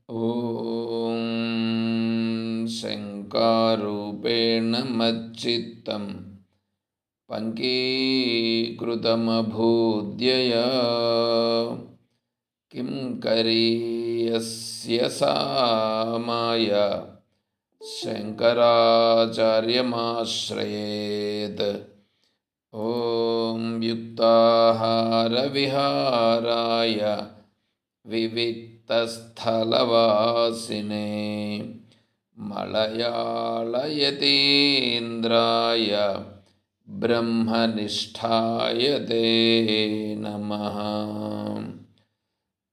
ॐ शङ्कारूपेण मच्चित्तं पङ्कीकृतमभूद्यया किं करीयस्य सा माया शङ्कराचार्यमाश्रयेत्। ॐ युक्ताहारविहाराय विविक्तस्थलवासिने मलयाळयतीन्द्राय ब्रह्मनिष्ठाय ते नमः।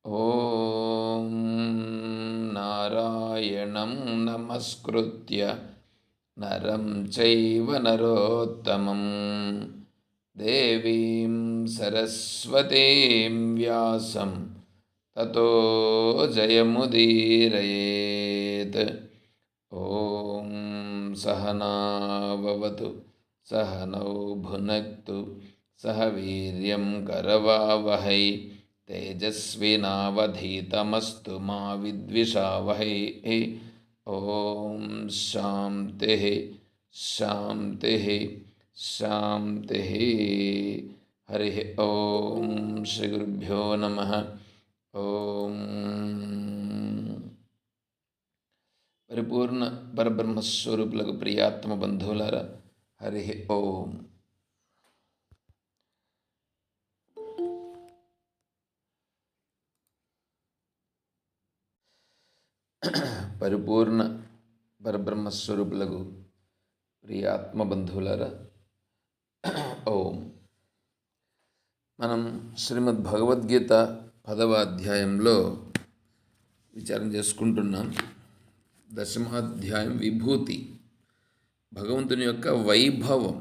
ॐ नारायणं नमस्कृत्य नरं चैव नरोत्तमं देवीं सरस्वतीं व्यासं ततो जयमुदीरयेत्। ॐ सहना भवतु सहनौ भुनक्तु सह वीर्यं करवावहै तेजस्विनावधीतमस्तु मा विद्विषावहै। ॐ शान्तिः शान्तिः शान्तिः। हरिः ॐ श्रीगुरुभ्यो नमः। ఓం పరిపూర్ణ పరబ్రహ్మస్వరూపులకు ప్రియాత్మ బంధువులారా, హరి ఓం. పరిపూర్ణ పరబ్రహ్మస్వరూపులకు ప్రియాత్మ బంధువులారా, ఓం. మనం శ్రీమద్ భగవద్గీత 10వ అధ్యాయంలో విచారం చేసుకుంటున్నాం. 10వ అధ్యాయం విభూతి, భగవంతుని యొక్క వైభవం.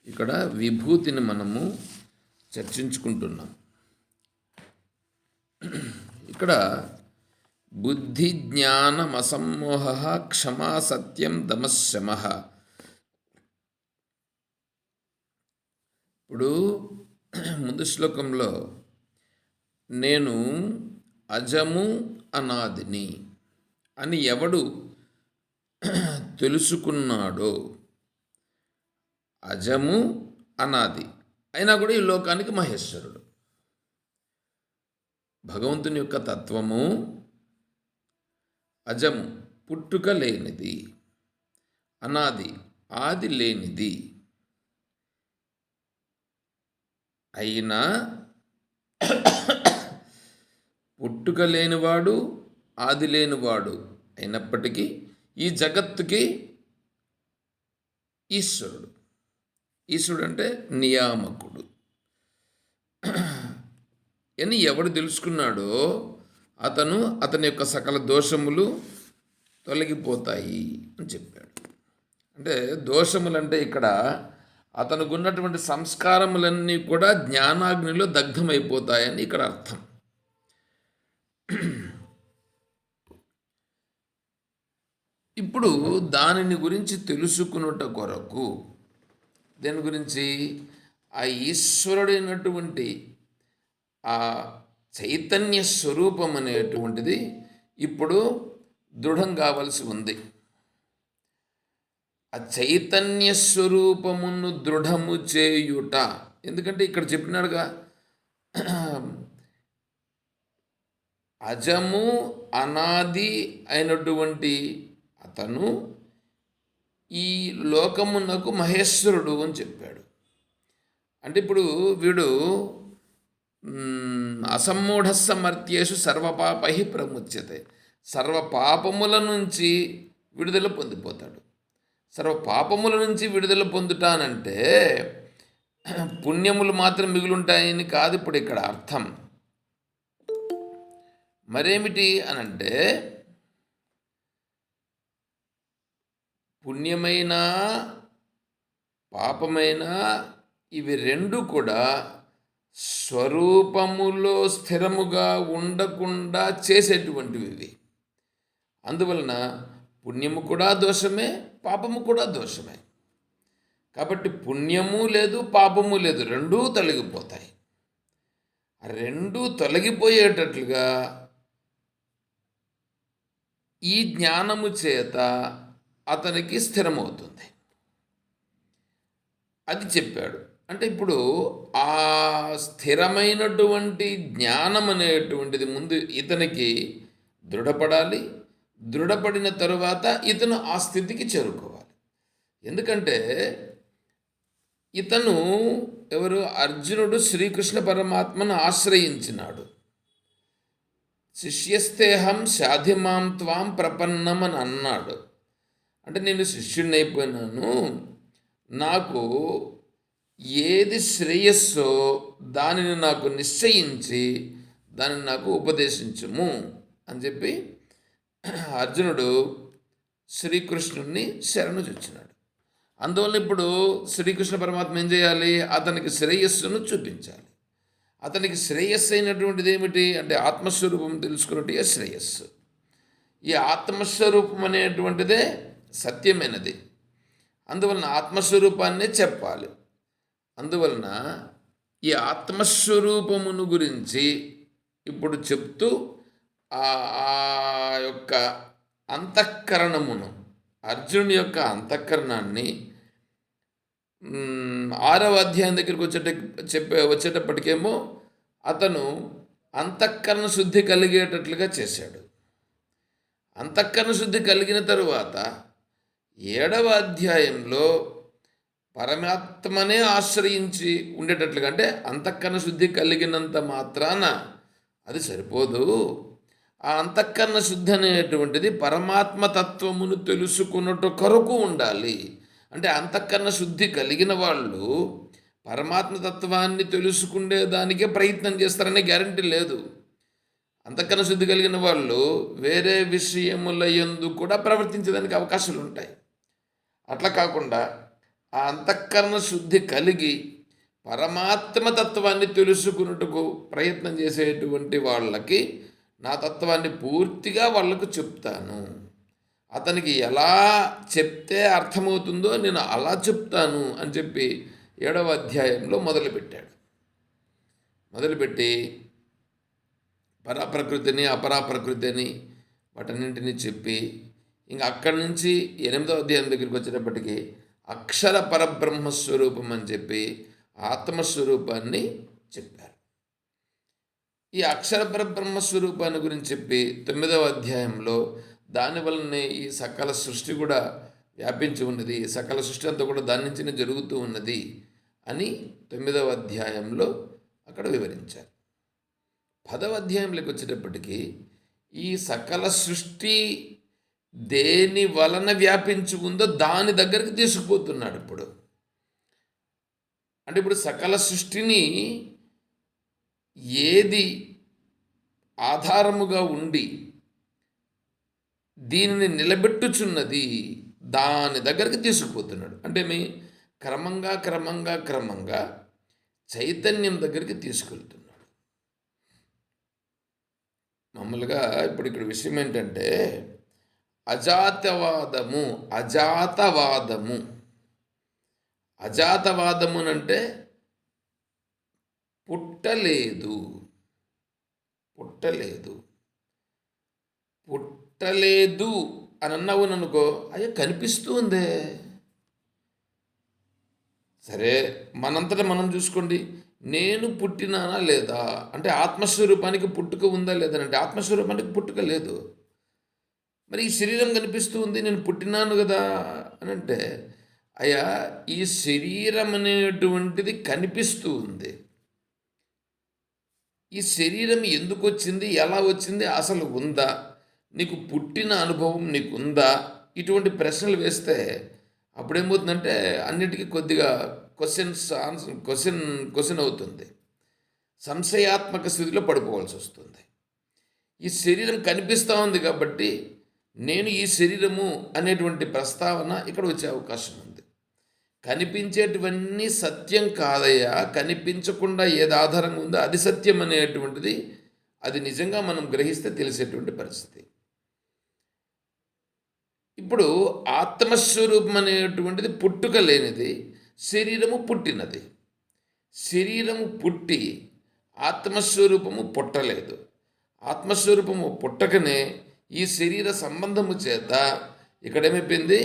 ఇక్కడ విభూతిని మనము చర్చించుకుంటున్నాం. ఇక్కడ బుద్ధి జ్ఞానం అసమ్మోహ క్షమా సత్యం దమశమ. ఇప్పుడు ముందు శ్లోకంలో నేను అజము అనాదిని అని ఎవడు తెలుసుకున్నాడో, అజము అనాది అయినా కూడా ఈ లోకానికి మహేశ్వరుడు. భగవంతుని యొక్క తత్వము అజము పుట్టుక లేనిది, అనాది ఆది లేనిది అయినా పుట్టుక లేనివాడు ఆది లేనివాడు అయినప్పటికీ ఈ జగత్తుకి ఈశ్వరుడు. ఈశ్వరుడు అంటే నియామకుడు అని ఎవడు తెలుసుకున్నాడో అతని యొక్క సకల దోషములు తొలగిపోతాయి అని చెప్పాడు. అంటే దోషములంటే ఇక్కడ అతనికి ఉన్నటువంటి సంస్కారములన్నీ కూడా జ్ఞానాగ్నిలో దగ్ధమైపోతాయని ఇక్కడ అర్థం. ఇప్పుడు దానిని గురించి తెలుసుకున్నట కొరకు, దేని గురించి, ఆ ఈశ్వరుడైనటువంటి ఆ చైతన్య స్వరూపం అనేటువంటిది ఇప్పుడు దృఢం కావలసి ఉంది. ఆ చైతన్య స్వరూపమును దృఢము చేయుట. ఎందుకంటే ఇక్కడ చెప్పినాడుగా, అజము అనాది అయినటువంటి అతను ఈ లోకమునకు మహేశ్వరుడు అని చెప్పాడు. అంటే ఇప్పుడు వీడు అసమ్మూఢ సమర్థ్యేషు సర్వపాపై ప్రముచ్యతే, సర్వ పాపముల నుంచి విడుదల పొందిపోతాడు. సర్వ పాపముల నుంచి విడుదల పొందుతానంటే పుణ్యములు మాత్రం మిగులుంటాయని కాదు ఇప్పుడు ఇక్కడ అర్థం. మరేమిటి అనంటే, పుణ్యమైన పాపమైన ఇవి రెండు కూడా స్వరూపములో స్థిరముగా ఉండకుండా చేసేటువంటివి ఇవి. అందువలన పుణ్యము కూడా దోషమే, పాపము కూడా దోషమే. కాబట్టి పుణ్యము లేదు, పాపము లేదు, రెండూ తొలగిపోతాయి. రెండూ తొలగిపోయేటట్లుగా ఈ జ్ఞానము చేత అతనికి స్థిరమవుతుంది. అది చెప్పాడు. అంటే ఇప్పుడు ఆ స్థిరమైనటువంటి జ్ఞానం అనేటువంటిది ముందు ఇతనికి దృఢపడాలి. దృఢపడిన తరువాత ఇతను ఆ స్థితికి చేరుకోవాలి. ఎందుకంటే ఇతను అర్జునుడు శ్రీకృష్ణ పరమాత్మను ఆశ్రయించినాడు. శిష్యస్తేహం శాధిమాం త్వాం ప్రపన్నం అని అన్నాడు. అంటే నేను శిష్యుడిని అయిపోయినాను, నాకు ఏది శ్రేయస్సో దానిని నాకు నిశ్చయించి దానిని నాకు ఉపదేశించుము అని చెప్పి అర్జునుడు శ్రీకృష్ణుడిని శరణు చొచ్చినాడు. అందువల్ల ఇప్పుడు శ్రీకృష్ణ పరమాత్మ ఏం చేయాలి? అతనికి శ్రేయస్సును చూపించాలి. అతనికి శ్రేయస్సు అయినటువంటిది ఏమిటి అంటే ఆత్మస్వరూపం తెలుసుకున్నట్టుగా శ్రేయస్సు. ఈ ఆత్మస్వరూపం అనేటువంటిదే సత్యమైనది. అందువలన ఆత్మస్వరూపాన్నే చెప్పాలి. అందువలన ఈ ఆత్మస్వరూపమును గురించి ఇప్పుడు చెప్తూ ఆ యొక్క అంతఃకరణమును, అర్జునుడి యొక్క అంతఃకరణాన్ని 6వ అధ్యాయం దగ్గరికి వచ్చేటప్పటికేమో అతను అంతఃకరణ శుద్ధి కలిగేటట్లుగా చేశాడు. అంతఃకరణ శుద్ధి కలిగిన తరువాత 7వ అధ్యాయంలో పరమాత్మనే ఆశ్రయించి ఉండేటట్లుగా, అంటే అంతఃకరణ శుద్ధి కలిగినంత మాత్రాన అది సరిపోదు. ఆ అంతఃకరణ శుద్ధి అనేటువంటిది పరమాత్మ తత్వమును తెలుసుకున్నట్టు కొరకు ఉండాలి. అంటే అంతఃకరణ శుద్ధి కలిగిన వాళ్ళు పరమాత్మ తత్వాన్ని తెలుసుకునే దానికే ప్రయత్నం చేస్తారనే గ్యారంటీ లేదు. అంతఃకరణ శుద్ధి కలిగిన వాళ్ళు వేరే విషయముల యందు కూడా ప్రవర్తించడానికి అవకాశాలు ఉంటాయి. అట్లా కాకుండా ఆ అంతఃకరణ శుద్ధి కలిగి పరమాత్మ తత్వాన్ని తెలుసుకున్నట్టుకు ప్రయత్నం చేసేటువంటి వాళ్ళకి నా తత్వాన్ని పూర్తిగా వాళ్లకు చెప్తాను. అతనికి ఎలా చెప్తే అర్థమవుతుందో నేను అలా చెప్తాను అని చెప్పి 7వ అధ్యాయంలో మొదలుపెట్టాడు. మొదలుపెట్టి పరాప్రకృతిని అపరాప్రకృతిని వాటన్నింటినీ చెప్పి ఇంకా అక్కడి నుంచి 8వ అధ్యాయం దగ్గరికి వచ్చేటప్పటికి అక్షర పరబ్రహ్మస్వరూపం అని చెప్పి ఆత్మస్వరూపాన్ని చెప్పారు. ఈ అక్షర పరబ్రహ్మస్వరూపాన్ని గురించి చెప్పి 9వ అధ్యాయంలో దానివల్లనే ఈ సకల సృష్టి కూడా వ్యాపించి ఉన్నది, సకల సృష్టి అంతా కూడా దాని నుంచినే జరుగుతూ ఉన్నది అని 9వ అధ్యాయంలో అక్కడ వివరించారు. 10వ అధ్యాయంలోకి వచ్చేటప్పటికి ఈ సకల సృష్టి దేని వలన వ్యాపించి ఉందో దాని దగ్గరికి తీసుకుపోతున్నాడు. అంటే ఇప్పుడు సకల సృష్టిని ఏది ఆధారముగా ఉండి దీనిని నిలబెట్టుచున్నది దాని దగ్గరికి తీసుకుపోతున్నాడు. అంటే క్రమంగా క్రమంగా క్రమంగా చైతన్యం దగ్గరికి తీసుకెళ్తున్నాడు. మామూలుగా ఇప్పుడు ఇక్కడ విషయం ఏంటంటే అజాతవాదమునంటే పుట్టలేదు అని అన్నావు అనుకో, అయ్యో కనిపిస్తూ ఉందే. సరే, మనంతటా మనం చూసుకోండి, నేను పుట్టినానా లేదా అంటే ఆత్మస్వరూపానికి పుట్టుక ఉందా లేదా అంటే ఆత్మస్వరూపానికి పుట్టుక లేదు. మరి ఈ శరీరం కనిపిస్తూ ఉంది, నేను పుట్టినాను కదా అని అంటే, అయ్యా ఈ శరీరం అనేటువంటిది కనిపిస్తూ ఉంది. ఈ శరీరం ఎందుకు వచ్చింది, ఎలా వచ్చింది, అసలు ఉందా, నీకు పుట్టిన అనుభవం నీకుందా, ఇటువంటి ప్రశ్నలు వేస్తే అప్పుడేమవుతుందంటే అన్నిటికీ కొద్దిగా క్వశ్చన్ అవుతుంది. సంశయాత్మక స్థితిలో పడిపోవాల్సి వస్తుంది. ఈ శరీరం కనిపిస్తూ ఉంది కాబట్టి నేను ఈ శరీరము అనేటువంటి ప్రస్తావన ఇక్కడ వచ్చే అవకాశం ఉంది. కనిపించేటివన్నీ సత్యం కాదయ్యా, కనిపించకుండా ఏది ఆధారంగా ఉందో అది సత్యం అనేటువంటిది, అది నిజంగా మనం గ్రహిస్తే తెలిసేటువంటి పరిస్థితి. ఇప్పుడు ఆత్మస్వరూపం అనేటువంటిది పుట్టుక లేనిది, శరీరము పుట్టినది. శరీరము పుట్టి ఆత్మస్వరూపము పుట్టలేదు. ఆత్మస్వరూపము పుట్టకనే ఈ శరీర సంబంధము చేత ఇక్కడేమైపోయింది,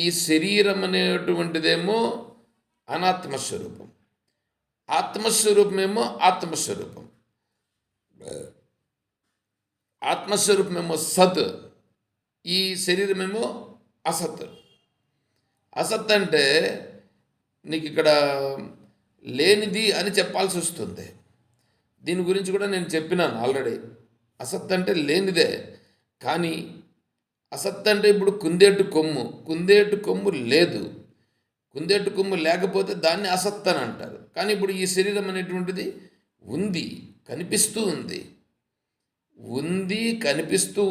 ఈ శరీరం అనేటువంటిదేమో అనాత్మస్వరూపం, ఆత్మస్వరూపమేమో ఆత్మస్వరూపం, ఆత్మస్వరూపమేమో సత్, ఈ శరీరమేమో అసత్. అసత్ అంటే నీకు ఇక్కడ లేనిది అని చెప్పాల్సి వస్తుంది. దీని గురించి కూడా నేను చెప్పినాను ఆల్రెడీ. అసత్ అంటే లేనిదే, కానీ అసత్ అంటే ఇప్పుడు కుందేటు కొమ్ము లేదు, కుందేటు కొమ్ము లేకపోతే దాన్ని అసత్ అని అంటారు. కానీ ఇప్పుడు ఈ శరీరం అనేటువంటిది ఉంది, కనిపిస్తూ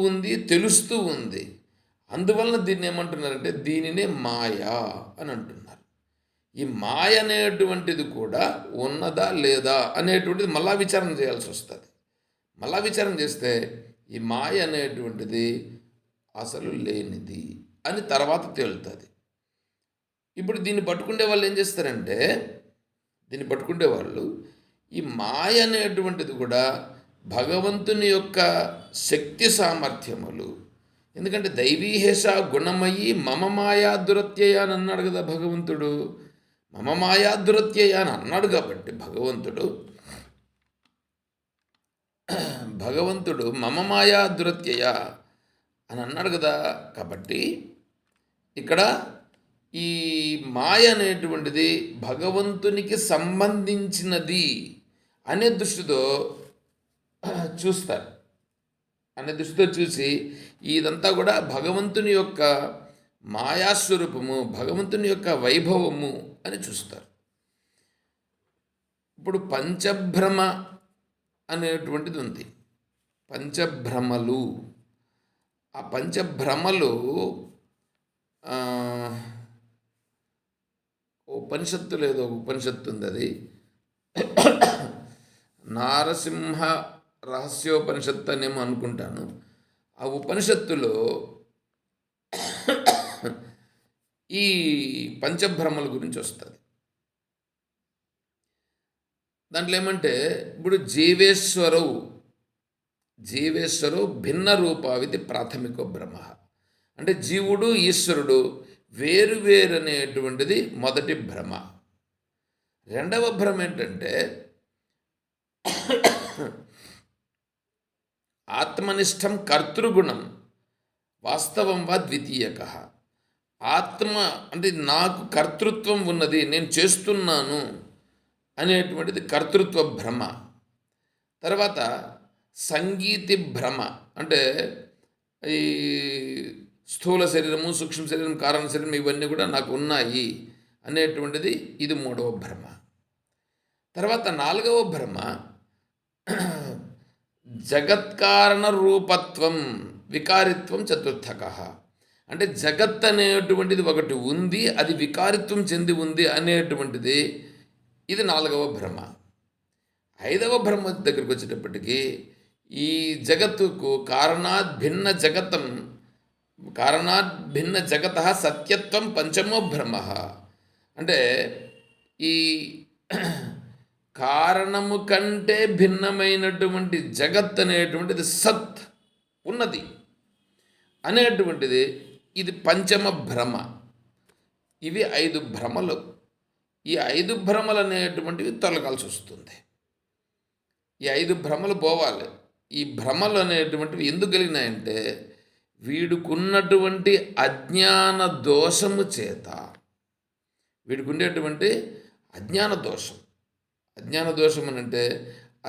ఉంది, తెలుస్తూ ఉంది. అందువలన దీన్ని ఏమంటున్నారంటే దీనినే మాయా అని అంటున్నారు. ఈ మాయ అనేటువంటిది కూడా ఉన్నదా లేదా అనేటువంటిది మళ్ళా విచారణ చేయాల్సి వస్తుంది. మళ్ళా విచారణ చేస్తే ఈ మాయ అనేటువంటిది అసలు లేనిది అని తర్వాత తేలుతుంది. ఇప్పుడు దీన్ని పట్టుకునే వాళ్ళు ఏం చేస్తారంటే, ఈ మాయ అనేటువంటిది కూడా భగవంతుని యొక్క శక్తి సామర్థ్యములు. ఎందుకంటే దైవీహేష గుణమయి మమ మాయా దురత్యయ అని అన్నాడు కదా భగవంతుడు. మమ మాయా దురత్యయ అని అన్నాడు కాబట్టి భగవంతుడు మమ మాయా దురత్యయ అని అన్నాడు కదా. కాబట్టి ఇక్కడ ఈ మాయ అనేటువంటిది భగవంతునికి సంబంధించినది అనే దృష్టితో చూస్తారు. చూసి ఇదంతా కూడా భగవంతుని యొక్క మాయాస్వరూపము, భగవంతుని యొక్క వైభవము అని చూస్తారు. ఇప్పుడు పంచభ్రమ అనేటువంటిది ఉంది, పంచభ్రమలు. ఆ పంచభ్రమలు ఉపనిషత్తు ఉంది, అది నారసింహ రహస్యోపనిషత్తు అనేమో అనుకుంటాను. ఆ ఉపనిషత్తులో ఈ పంచభ్రమల గురించి వస్తుంది. దాంట్లో ఏమంటే ఇప్పుడు జీవేశ్వరవు భిన్న రూపావితి ప్రాథమికో బ్రహ్మ. అంటే జీవుడు ఈశ్వరుడు వేరు అనేటువంటిది మొదటి భ్రమ. రెండవ భ్రమ ఏంటంటే ఆత్మనిష్టం కర్తృగుణం వాస్తవం వా ద్వితీయక. ఆత్మ అంటే నాకు కర్తృత్వం ఉన్నది, నేను చేస్తున్నాను అనేటువంటిది కర్తృత్వ భ్రమ. తర్వాత సంగీతి భ్రమ, అంటే ఈ స్థూల శరీరము, సూక్ష్మ శరీరం, కారణ శరీరం ఇవన్నీ కూడా నాకు ఉన్నాయి అనేటువంటిది ఇది మూడవ భ్రమ. తర్వాత నాలుగవ భ్రమ జగత్కారణ రూపత్వం వికారిత్వం చతుర్థక. అంటే జగత్ అనేటువంటిది ఒకటి ఉంది, అది వికారిత్వం చెంది ఉంది అనేటువంటిది ఇది నాలుగవ భ్రమ. ఐదవ భ్రమ దగ్గరికి వచ్చేటప్పటికీ ఈ జగత్తుకు కారణాత్ భిన్న జగత సత్యత్వం పంచమో భ్రమ. అంటే ఈ కారణము కంటే భిన్నమైనటువంటి జగత్ అనేటువంటిది సత్ ఉన్నది అనేటువంటిది ఇది పంచమ భ్రమ. ఇవి 5 భ్రమలు. ఈ 5 భ్రమలు అనేటువంటివి తొలగాల్సి వస్తుంది. ఈ 5 భ్రమలు పోవాలి. ఈ భ్రమలు అనేటువంటివి ఎందుకు కలిగినాయంటే వీడుకున్నటువంటి అజ్ఞాన దోషము చేత, వీడికి ఉండేటువంటి అజ్ఞాన దోషం అని అంటే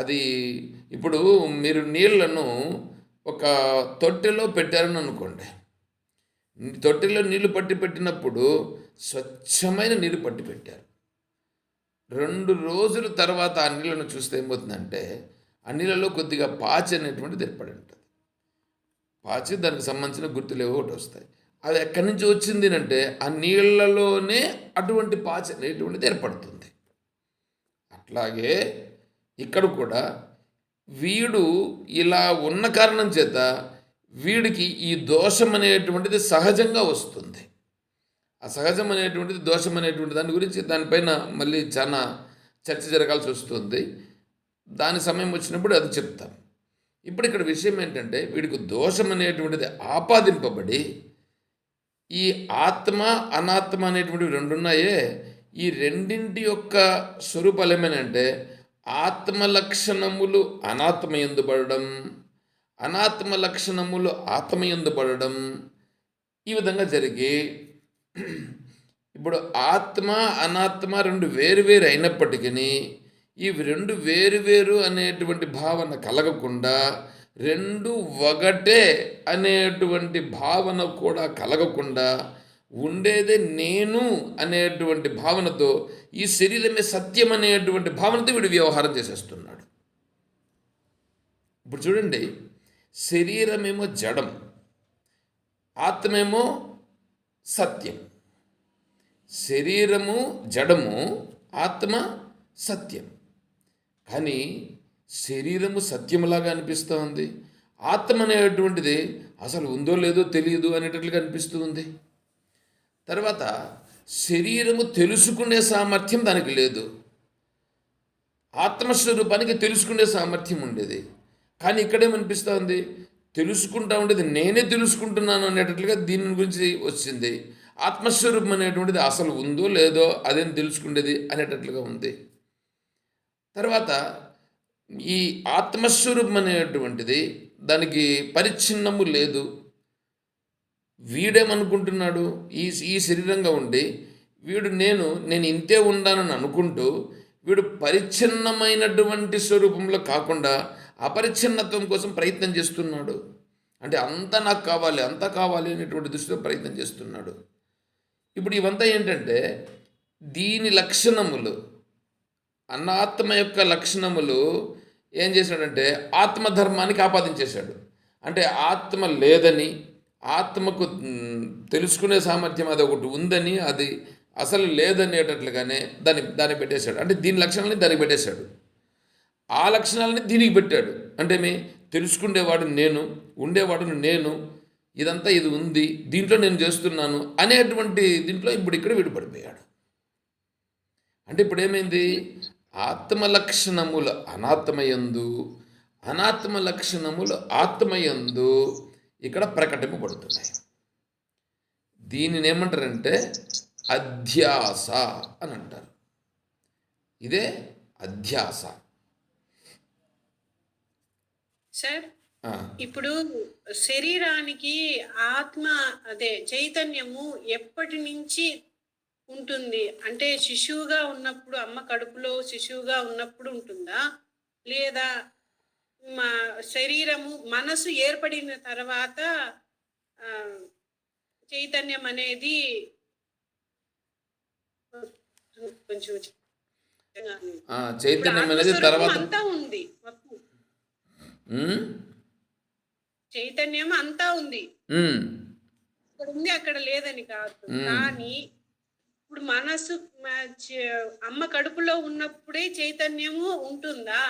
అది ఇప్పుడు మీరు నీళ్లను ఒక తొట్టెలో పెట్టారని అనుకోండి. తొట్టెలో నీళ్లు పెట్టినప్పుడు స్వచ్ఛమైన నీళ్ళు పట్టి పెట్టారు. 2 రోజుల తర్వాత ఆ నీళ్ళను చూస్తే ఏమవుతుందంటే ఆ నీళ్ళలో కొద్దిగా పాచి అనేటువంటిది ఏర్పడి ఉంటుంది. పాచి దానికి సంబంధించిన గుర్తులేవో ఒకటి వస్తాయి. అది ఎక్కడి నుంచి వచ్చింది అంటే ఆ నీళ్లలోనే అటువంటి పాచి అనేటువంటిది ఏర్పడుతుంది. అట్లాగే ఇక్కడ కూడా వీడు ఇలా ఉన్న కారణం చేత వీడికి ఈ దోషం అనేటువంటిది సహజంగా వస్తుంది. ఆ సహజం అనేటువంటిది దోషం అనేటువంటి దాని గురించి దానిపైన మళ్ళీ చాలా చర్చ జరగాల్సి వస్తుంది. దాని సమయం వచ్చినప్పుడు అది చెప్తాం. ఇప్పుడు ఇక్కడ విషయం ఏంటంటే వీడికి దోషం అనేటువంటిది ఆపాదింపబడి ఈ ఆత్మ అనాత్మ అనేటువంటివి రెండు ఉన్నాయే, ఈ రెండింటి యొక్క స్వరూపాలు ఏమైనంటే ఆత్మ లక్షణములు అనాత్మ యందు పడడం, అనాత్మ లక్షణములు ఆత్మ యందు పడడం, ఈ విధంగా జరిగి ఇప్పుడు ఆత్మ అనాత్మ రెండు వేరు వేరు అయినప్పటికీ ఇవి రెండు వేరు వేరు అనేటువంటి భావన కలగకుండా రెండు ఒకటే అనేటువంటి భావన కూడా కలగకుండా ఉండేదే నేను అనేటువంటి భావనతో ఈ శరీరమే సత్యం అనేటువంటి భావనతో వీడు వ్యవహారం చేసేస్తున్నాడు. ఇప్పుడు చూడండి, శరీరమేమో జడం, ఆత్మేమో సత్యం. శరీరము జడము, ఆత్మ సత్యం. కానీ శరీరము సత్యములాగా అనిపిస్తూ ఉంది, ఆత్మ అనేటువంటిది అసలు ఉందో లేదో తెలియదు అనేటట్లుగా అనిపిస్తూ ఉంది. తర్వాత శరీరము తెలుసుకునే సామర్థ్యం దానికి లేదు, ఆత్మస్వరూపానికి తెలుసుకునే సామర్థ్యం ఉండేది. కానీ ఇక్కడేమనిపిస్తూ ఉంది, తెలుసుకుంటా ఉండేది నేనే తెలుసుకుంటున్నాను అనేటట్లుగా దీని గురించి వచ్చింది. ఆత్మస్వరూపం అనేటువంటిది అసలు ఉందో లేదో అదేం తెలుసుకునేది అనేటట్లుగా ఉంది. తర్వాత ఈ ఆత్మస్వరూపం అనేటువంటిది దానికి పరిచ్ఛిన్నము లేదు. వీడేమనుకుంటున్నాడు, ఈ శరీరంగా ఉండి వీడు నేను ఇంతే ఉండానని అనుకుంటూ వీడు పరిచ్ఛిన్నమైనటువంటి స్వరూపంలో కాకుండా అపరిచ్ఛిన్నత్వం కోసం ప్రయత్నం చేస్తున్నాడు. అంటే అంతా నాకు కావాలి, అంతా కావాలి అనేటువంటి దృష్టిలో ప్రయత్నం చేస్తున్నాడు. ఇప్పుడు ఇవంతా ఏంటంటే దీని లక్షణములు, అనాత్మ యొక్క లక్షణములు ఏం చేశాడంటే ఆత్మధర్మానికి ఆపాదించేశాడు. అంటే ఆత్మ లేదని, ఆత్మకు తెలుసుకునే సామర్థ్యం అది ఒకటి ఉందని, అది అసలు లేదనేటట్లుగానే దాన్ని పెట్టేశాడు. అంటే దీని లక్షణాలని దానికి పెట్టేశాడు, ఆ లక్షణాలని దీనికి పెట్టాడు. అంటే తెలుసుకునేవాడు నేను, ఉండేవాడును నేను, ఇదంతా ఇది ఉంది, దీంట్లో నేను చేస్తున్నాను అనేటువంటి దీంట్లో ఇప్పుడు ఇక్కడ విడిపడిపోయాడు. అంటే ఇప్పుడు ఏమైంది, ఆత్మ లక్షణములు అనాత్మయందు, అనాత్మ లక్షణములు ఆత్మయందు ఇక్కడ ప్రకటింపబడుతున్నాయి. దీనిని ఏమంటారంటే అధ్యాస అని అంటారు. ఇదే అధ్యాస. సార్, ఇప్పుడు శరీరానికి ఆత్మ అదే చైతన్యము ఎప్పటి నుంచి ఉంటుంది అంటే శిశువుగా ఉన్నప్పుడు, అమ్మ కడుపులో శిశువుగా ఉన్నప్పుడు ఉంటుందా, లేదా మా శరీరము మనసు ఏర్పడిన తర్వాత చైతన్యం అనేది కొంచెం చైతన్యం అనేది తర్వాత అంతా ఉంది, చైతన్యం అంతా ఉంది, ఇక్కడ ఉంది అక్కడ లేదని కాదు. కానీ ఇప్పుడు మనసు అమ్మ కడుపులో ఉన్నప్పుడే చైతన్యము ఉంటుందా,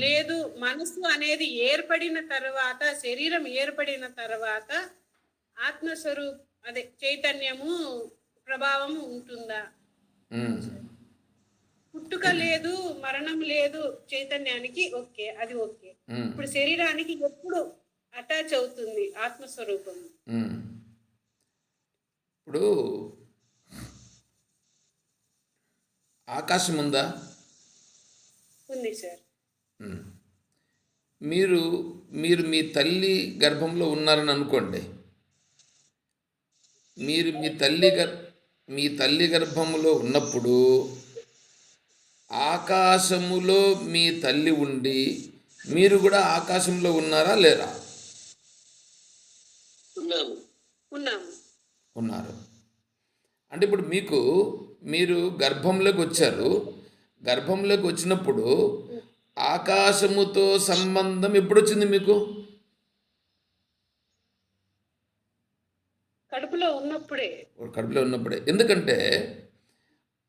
లేదు మనసు అనేది ఏర్పడిన తర్వాత, శరీరం ఏర్పడిన తర్వాత ఆత్మస్వరూప అదే చైతన్యము ప్రభావం ఉంటుందా? పుట్టుక లేదు, మరణం లేదు చైతన్యానికి, ఓకే, అది ఓకే. ఇప్పుడు శరీరానికి ఎప్పుడు అటాచ్ అవుతుంది ఆత్మస్వరూపం? ఇప్పుడు ఆకాశం ఉందా? ఉంది సార్. మీరు మీ తల్లి గర్భంలో ఉన్నారని అనుకోండి. మీరు మీ తల్లి గర్భంలో ఉన్నప్పుడు ఆకాశములో మీ తల్లి ఉండి మీరు కూడా ఆకాశంలో ఉన్నారా లేరా? ఉన్నారు. అంటే ఇప్పుడు మీరు గర్భంలోకి వచ్చారు. గర్భంలోకి వచ్చినప్పుడు ఆకాశముతో సంబంధం ఎప్పుడు వచ్చింది మీకు? కడుపులో ఉన్నప్పుడే. ఎందుకంటే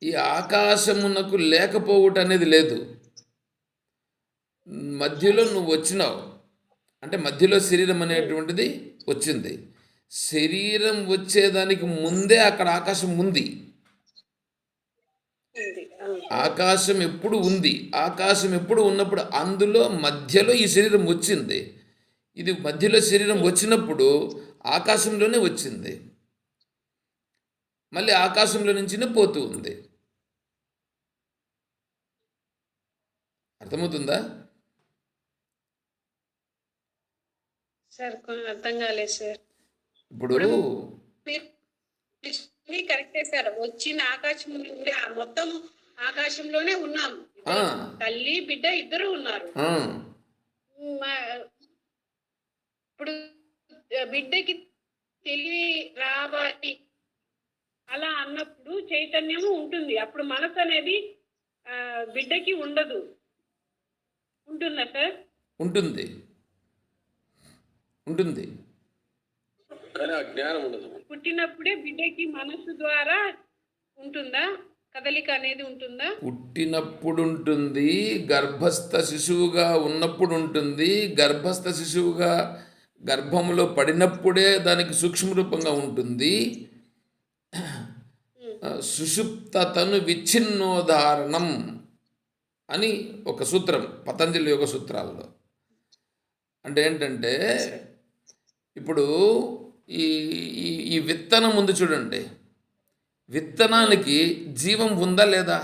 ఈ ఆకాశమునకు లేకపోవుట అనేది లేదు. మధ్యలో నువ్వు వచ్చినావు, అంటే మధ్యలో శరీరం అనేటువంటిది వచ్చింది. శరీరం వచ్చేదానికి ముందే అక్కడ ఆకాశం ఉంది. ఆకాశం ఎప్పుడు ఉంది, ఆకాశం ఎప్పుడు ఉన్నప్పుడు అందులో మధ్యలో ఈ శరీరం వచ్చింది. ఇది మధ్యలో శరీరం వచ్చినప్పుడు ఆకాశంలోనే వచ్చింది, మళ్ళీ ఆకాశంలో నుంచినే పోతూ ఉంది. అర్థమవుతుందా? సార్ అర్థం కాలేదు సార్. ఇప్పుడు కరెక్టే సార్. వచ్చిన ఆకాశం నుండి మొత్తం ఆకాశంలోనే ఉన్నాం. తల్లి బిడ్డ ఇద్దరు ఉన్నారు. ఇప్పుడు బిడ్డకి తెలివి రావాలి అలా అన్నప్పుడు చైతన్యము ఉంటుంది. అప్పుడు మనసు అనేది బిడ్డకి ఉండదు. ఉంటుందా సార్? ఉంటుంది, ఉంటుంది. కానీ ఆ జ్ఞానం ఉండదు. పుట్టినప్పుడే బిడ్డకి మనసు ద్వారా ఉంటుందా కదలిక అనేది ఉంటుందా? పుట్టినప్పుడు ఉంటుంది, గర్భస్థ శిశువుగా ఉన్నప్పుడు ఉంటుంది, గర్భస్థ శిశువుగా గర్భంలో పడినప్పుడే దానికి సూక్ష్మ రూపంగా ఉంటుంది. సుషుప్తతను విచ్ఛిన్నోదాహరణం అని ఒక సూత్రం పతంజలి యోగ సూత్రాల్లో. అంటే ఏంటంటే ఇప్పుడు ఈ ఈ విత్తనం ఉంది చూడండి, విత్తనానికి జీవం ఉందా లేదా?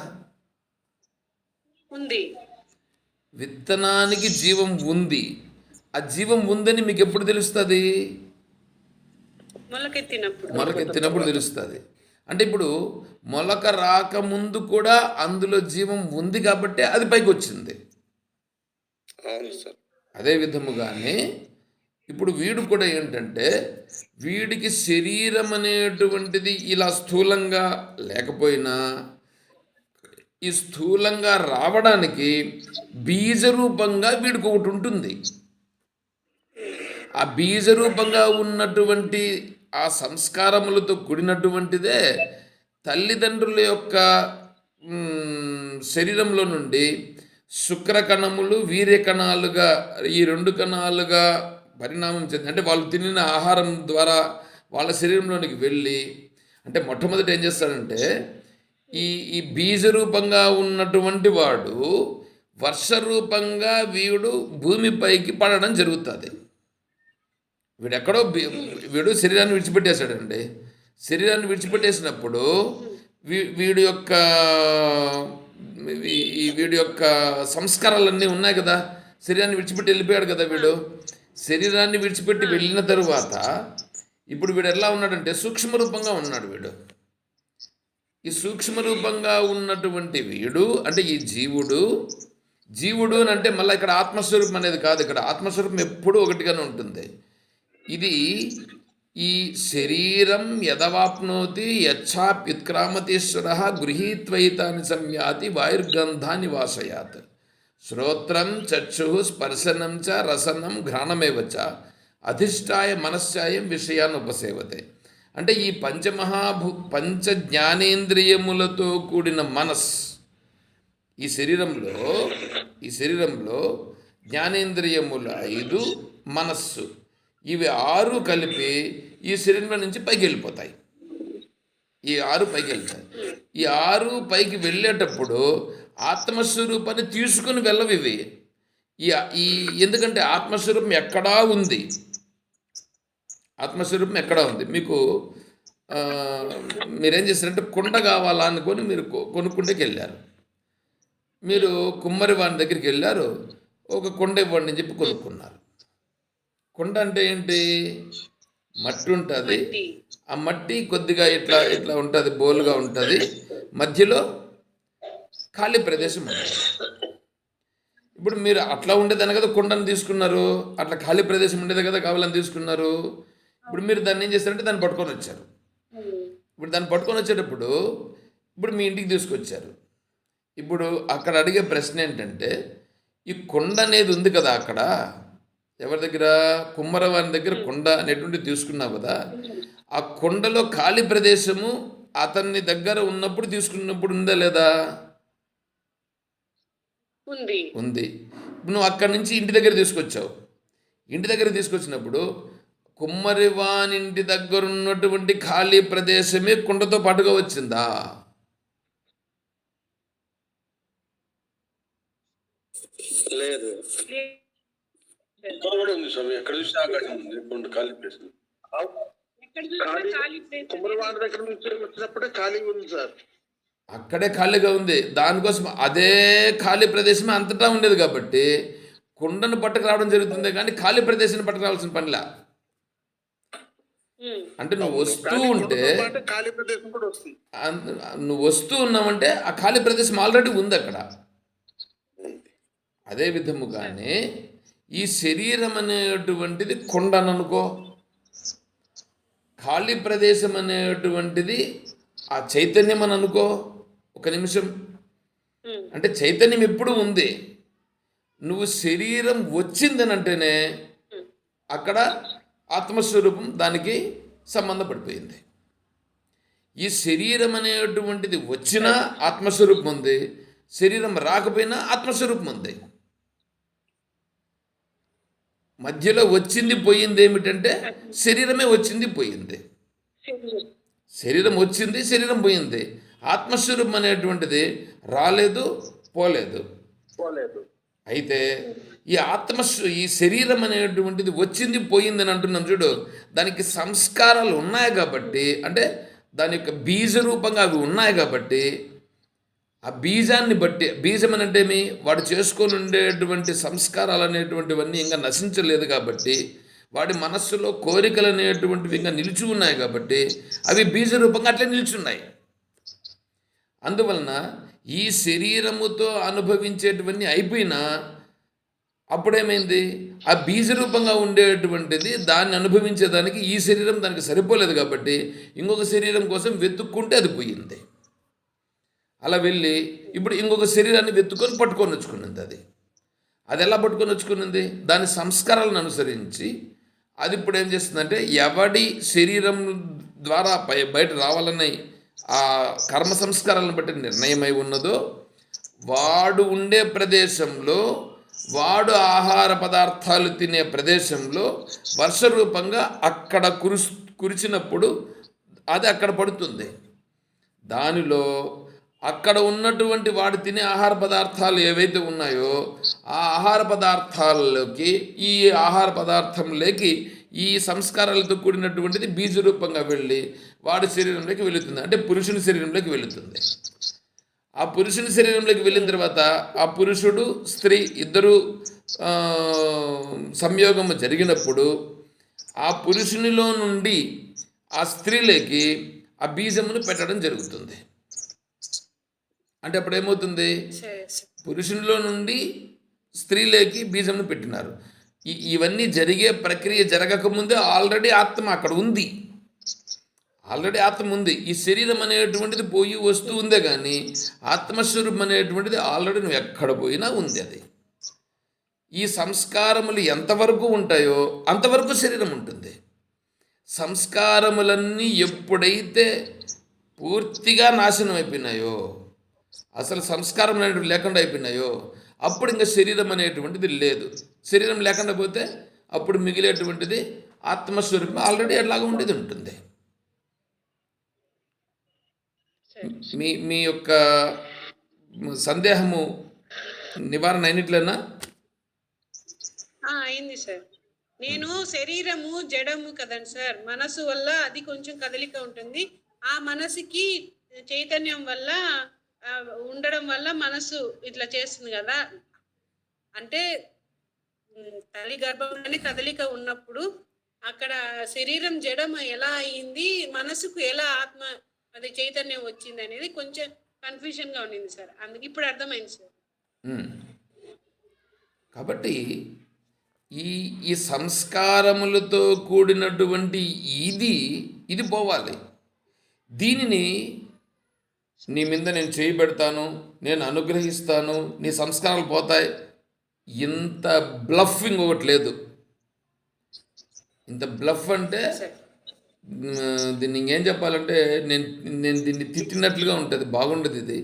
ఉంది. విత్తనానికి జీవం ఉంది. ఆ జీవం ఉందని మీకు ఎప్పుడు తెలుస్తుంది? మొలకెత్తినప్పుడు తెలుస్తుంది. అంటే ఇప్పుడు మొలక రాకముందు కూడా అందులో జీవం ఉంది కాబట్టి అది పైకి వచ్చింది. అదే విధముగానే ఇప్పుడు వీడు కూడా ఏంటంటే వీడికి శరీరం అనేటువంటిది ఇలా స్థూలంగా లేకపోయినా ఈ స్థూలంగా రావడానికి బీజరూపంగా వీడికి ఒకటి ఉంటుంది. ఆ బీజరూపంగా ఉన్నటువంటి ఆ సంస్కారములతో కూడినటువంటిదే తల్లిదండ్రుల యొక్క శరీరంలో నుండి శుక్రకణములు వీర్యకణాలుగా ఈ రెండు కణాలుగా పరిణామం చెంది, అంటే వాళ్ళు తినిన ఆహారం ద్వారా వాళ్ళ శరీరంలోనికి వెళ్ళి, అంటే మొట్టమొదటి ఏం చేస్తాడంటే ఈ బీజరూపంగా ఉన్నటువంటి వాడు వర్షరూపంగా వీడు భూమిపైకి పడడం జరుగుతుంది. వీడు శరీరాన్ని విడిచిపెట్టేశాడండి. శరీరాన్ని విడిచిపెట్టేసినప్పుడు వీడి యొక్క సంస్కారాలన్నీ ఉన్నాయి కదా, శరీరాన్ని విడిచిపెట్టి వెళ్ళిపోయాడు కదా. వీడు శరీరాన్ని విడిచిపెట్టి వెళ్ళిన తరువాత ఇప్పుడు వీడు ఎలా ఉన్నాడంటే సూక్ష్మ రూపంగా ఉన్నాడు. ఈ సూక్ష్మ రూపంగా ఉన్నటువంటి వీడు అంటే ఈ జీవుడు అని అంటే మళ్ళీ ఇక్కడ ఆత్మస్వరూపం అనేది కాదు. ఇక్కడ ఆత్మస్వరూపం ఎప్పుడూ ఒకటిగానే ఉంటుంది. ఇది ఈ శరీరం యదవాప్నోతి యచ్చాప్యుత్క్రామతీశ్వర గృహీత్వైతాన్ని సంయాతి వాయుర్గంధాన్ని వాసయాత్ శ్రోత్రం చక్షు స్పర్శనం చ రసనం ఘ్రాణమేవ చ అధిష్టాయ మనశ్చాయం విషయాన్ని ఉపసేవతే. అంటే ఈ పంచ జ్ఞానేంద్రియములతో కూడిన ఈ శరీరంలో జ్ఞానేంద్రియములు 5, మనస్సు, ఇవి 6 కలిపి ఈ శరీరం నుంచి పైకి వెళ్ళిపోతాయి. ఈ 6 పైకి వెళ్తాయి. ఈ 6 పైకి వెళ్ళేటప్పుడు ఆత్మస్వరూపాన్ని తీసుకుని వెళ్ళవు ఇవి. ఎందుకంటే ఆత్మస్వరూపం ఎక్కడా ఉంది. మీకు మీరేం చేస్తారంటే కుండ కావాలా అనుకొని మీరు కొనుక్కుంటేకి వెళ్ళారు. మీరు కుమ్మరి వాని దగ్గరికి వెళ్ళారు, ఒక కుండ ఇవ్వండి అని చెప్పి కొనుక్కున్నారు. కుండ అంటే ఏంటి? మట్టి ఉంటుంది. ఆ మట్టి కొద్దిగా ఇట్లా ఉంటుంది, బోలుగా ఉంటుంది, మధ్యలో ఖాళీ ప్రదేశం ఉంటుంది. ఇప్పుడు మీరు అట్లా ఉండేదాన్ని కదా కుండను తీసుకున్నారు, అట్లా ఖాళీ ప్రదేశం ఉండేది కదా కావాలని తీసుకున్నారు. ఇప్పుడు మీరు దాన్ని ఏం చేస్తారంటే దాన్ని పట్టుకొని వచ్చారు. ఇప్పుడు దాన్ని పట్టుకొని వచ్చేటప్పుడు ఇప్పుడు మీ ఇంటికి తీసుకొచ్చారు. ఇప్పుడు అక్కడ అడిగే ప్రశ్న ఏంటంటే ఈ కుండ అనేది ఉంది కదా అక్కడ, ఎవరి దగ్గర? కుమ్మరవాని దగ్గర కుండ అనేటువంటి తీసుకున్నావు కదా. ఆ కుండలో ఖాళీ ప్రదేశము అతన్ని దగ్గర ఉన్నప్పుడు తీసుకున్నప్పుడు ఉందా లేదా? ఉంది. నువ్వు అక్కడి నుంచి ఇంటి దగ్గర తీసుకొచ్చావు. ఇంటి దగ్గర తీసుకొచ్చినప్పుడు కుమ్మరివానింటి దగ్గర ఉన్నటువంటి ఖాళీ ప్రదేశమే కుండతో పాటుగా వచ్చిందా? లేదు, ఇక్కడ కూడా ఉంది స్వామి. ఎక్కడ చూస్తే ఆకాశం ఉంది, రెండు ఖాళీ ప్లేస్. ఎక్కడ చూసినా ఖాళీ ప్లేస్ కుమ్మరవాడ దగ్గర నుంచి వచ్చినప్పుడే ఖాళీగా ఉంది సార్. అక్కడే ఖాళీగా ఉంది. దానికోసం అదే ఖాళీ ప్రదేశమే అంతటా ఉండేది కాబట్టి కుండను పట్టుకు రావడం జరుగుతుంది, కానీ ఖాళీ ప్రదేశాన్ని పట్టుకు రావాల్సిన పనిలా. అంటే నువ్వు వస్తూ ఉంటే ఖాళీ ప్రదేశం కూడా వస్తుంది. నువ్వు వస్తూ ఉన్నావంటే ఆ ఖాళీ ప్రదేశం ఆల్రెడీ ఉంది అక్కడ. అదే విధముగానే ఈ శరీరం అనేటువంటిది కొండను అనుకో, ఖాళీ ప్రదేశం అనేటువంటిది ఆ చైతన్యం అని అనుకో. ఒక నిమిషం, అంటే చైతన్యం ఎప్పుడు ఉంది. నువ్వు శరీరం వచ్చిందని అంటేనే అక్కడ ఆత్మస్వరూపం దానికి సంబంధపడిపోయింది. ఈ శరీరం అనేటువంటిది వచ్చినా ఆత్మస్వరూపం ఉంది, శరీరం రాకపోయినా ఆత్మస్వరూపం ఉంది. మధ్యలో వచ్చింది పోయింది ఏమిటంటే శరీరమే వచ్చింది పోయింది. శరీరం వచ్చింది, శరీరం పోయింది. ఆత్మస్వరూపం అనేటువంటిది రాలేదు, పోలేదు. అయితే ఈ శరీరం అనేటువంటిది వచ్చింది పోయింది అని అంటున్నాం చూడు, దానికి సంస్కారాలు ఉన్నాయి కాబట్టి, అంటే దాని యొక్క బీజ రూపంగా అవి ఉన్నాయి కాబట్టి, ఆ బీజాన్ని బట్టి, బీజం అని అంటే ఏమి, వాడు చేసుకొని ఉండేటువంటి సంస్కారాలు అనేటువంటివన్నీ ఇంకా నశించలేదు కాబట్టి, వాడి మనస్సులో కోరికలు అనేటువంటివి ఇంకా నిలిచి ఉన్నాయి కాబట్టి అవి బీజ రూపంగా అట్లే నిలిచున్నాయి. అందువలన ఈ శరీరముతో అనుభవించేటివన్నీ అయిపోయినా అప్పుడేమైంది, ఆ బీజరూపంగా ఉండేటువంటిది దాన్ని అనుభవించేదానికి ఈ శరీరం దానికి సరిపోలేదు కాబట్టి ఇంకొక శరీరం కోసం వెతుక్కుంటే అది పోయింది. అలా వెళ్ళి ఇప్పుడు ఇంకొక శరీరాన్ని వెతుక్కొని పట్టుకొని వచ్చుకున్నది. అది ఎలా పట్టుకొని వచ్చుకున్నది, దాని సంస్కారాలను అనుసరించి అది ఇప్పుడు ఏం చేస్తుందంటే, ఎవడి శరీరం ద్వారా బయట రావాలని ఆ కర్మ సంస్కారాలను బట్టి నిర్ణయమై ఉన్నదో, వాడు ఉండే ప్రదేశంలో, వాడు ఆహార పదార్థాలు తినే ప్రదేశంలో వర్ష రూపంగా అక్కడ కురిచినప్పుడు అది అక్కడ పడుతుంది. దానిలో అక్కడ ఉన్నటువంటి వాడు తినే ఆహార పదార్థాలు ఏవైతే ఉన్నాయో ఆ ఆహార పదార్థాల్లోకి, ఈ ఆహార పదార్థంలోకి ఈ సంస్కారాలతో కూడినటువంటిది బీజరూపంగా వెళ్ళి వాడి శరీరంలోకి వెళుతుంది, అంటే పురుషుని శరీరంలోకి వెళుతుంది. ఆ పురుషుని శరీరంలోకి వెళ్ళిన తర్వాత ఆ పురుషుడు స్త్రీ ఇద్దరు సంయోగము జరిగినప్పుడు ఆ పురుషునిలో నుండి ఆ స్త్రీలోకి ఆ బీజమును పెట్టడం జరుగుతుంది. అంటే అప్పుడు ఏమవుతుంది, పురుషునిలో నుండి స్త్రీలోకి బీజమును పెట్టినారు. ఇవన్నీ జరిగే ప్రక్రియ జరగకముందే ఆల్రెడీ ఆత్మ అక్కడ ఉంది, ఆల్రెడీ ఆత్మ ఉంది. ఈ శరీరం అనేటువంటిది పోయి వస్తూ ఉందే కానీ ఆత్మస్వరూపం అనేటువంటిది ఆల్రెడీ నువ్వు ఎక్కడ పోయినా ఉంది. అది ఈ సంస్కారములు ఎంతవరకు ఉంటాయో అంతవరకు శరీరం ఉంటుంది. సంస్కారములన్నీ ఎప్పుడైతే పూర్తిగా నాశనం అయిపోయినాయో, అసలు సంస్కారం అనేటువంటి లేకుండా అయిపోయినాయో, అప్పుడు ఇంకా శరీరం అనేటువంటిది లేదు. శరీరం లేకుండా పోతే అప్పుడు మిగిలేటువంటిది ఆత్మస్వరూపం ఆల్రెడీ ఎలాగా ఉండేది ఉంటుంది. మీ యొక్క సందేహము నివారణ అయినట్లేనా? అయింది సార్. నేను శరీరము జడము కదండి సార్, మనసు వల్ల అది కొంచెం కదలిక ఉంటుంది. ఆ మనసుకి చైతన్యం వల్ల ఉండడం వల్ల మనసు ఇట్లా చేస్తుంది కదా. అంటే తల్లి గర్భంలోనే కదలిక ఉన్నప్పుడు అక్కడ శరీరం జడం ఎలా అయింది, మనసుకు ఎలా ఆత్మ అది చైతన్యం వచ్చింది అనేది కొంచెం కన్ఫ్యూజన్ గా ఉండింది సార్. అందుకు ఇప్పుడు అర్థమైంది సార్. కాబట్టి ఈ సంస్కారములతో కూడినటువంటి ఇది పోవాలి. దీనిని నీ మీద నేను చేయబెడతాను, నేను అనుగ్రహిస్తాను, నీ సంస్కారాలు పోతాయి, ఇంత బ్లఫ్ ఇంకొకటి లేదు. ఇంత బ్లఫ్ అంటే దీన్ని ఇంకేం చెప్పాలంటే నేను దీన్ని తిట్టినట్లుగా ఉంటుంది, బాగుండదు ఇది.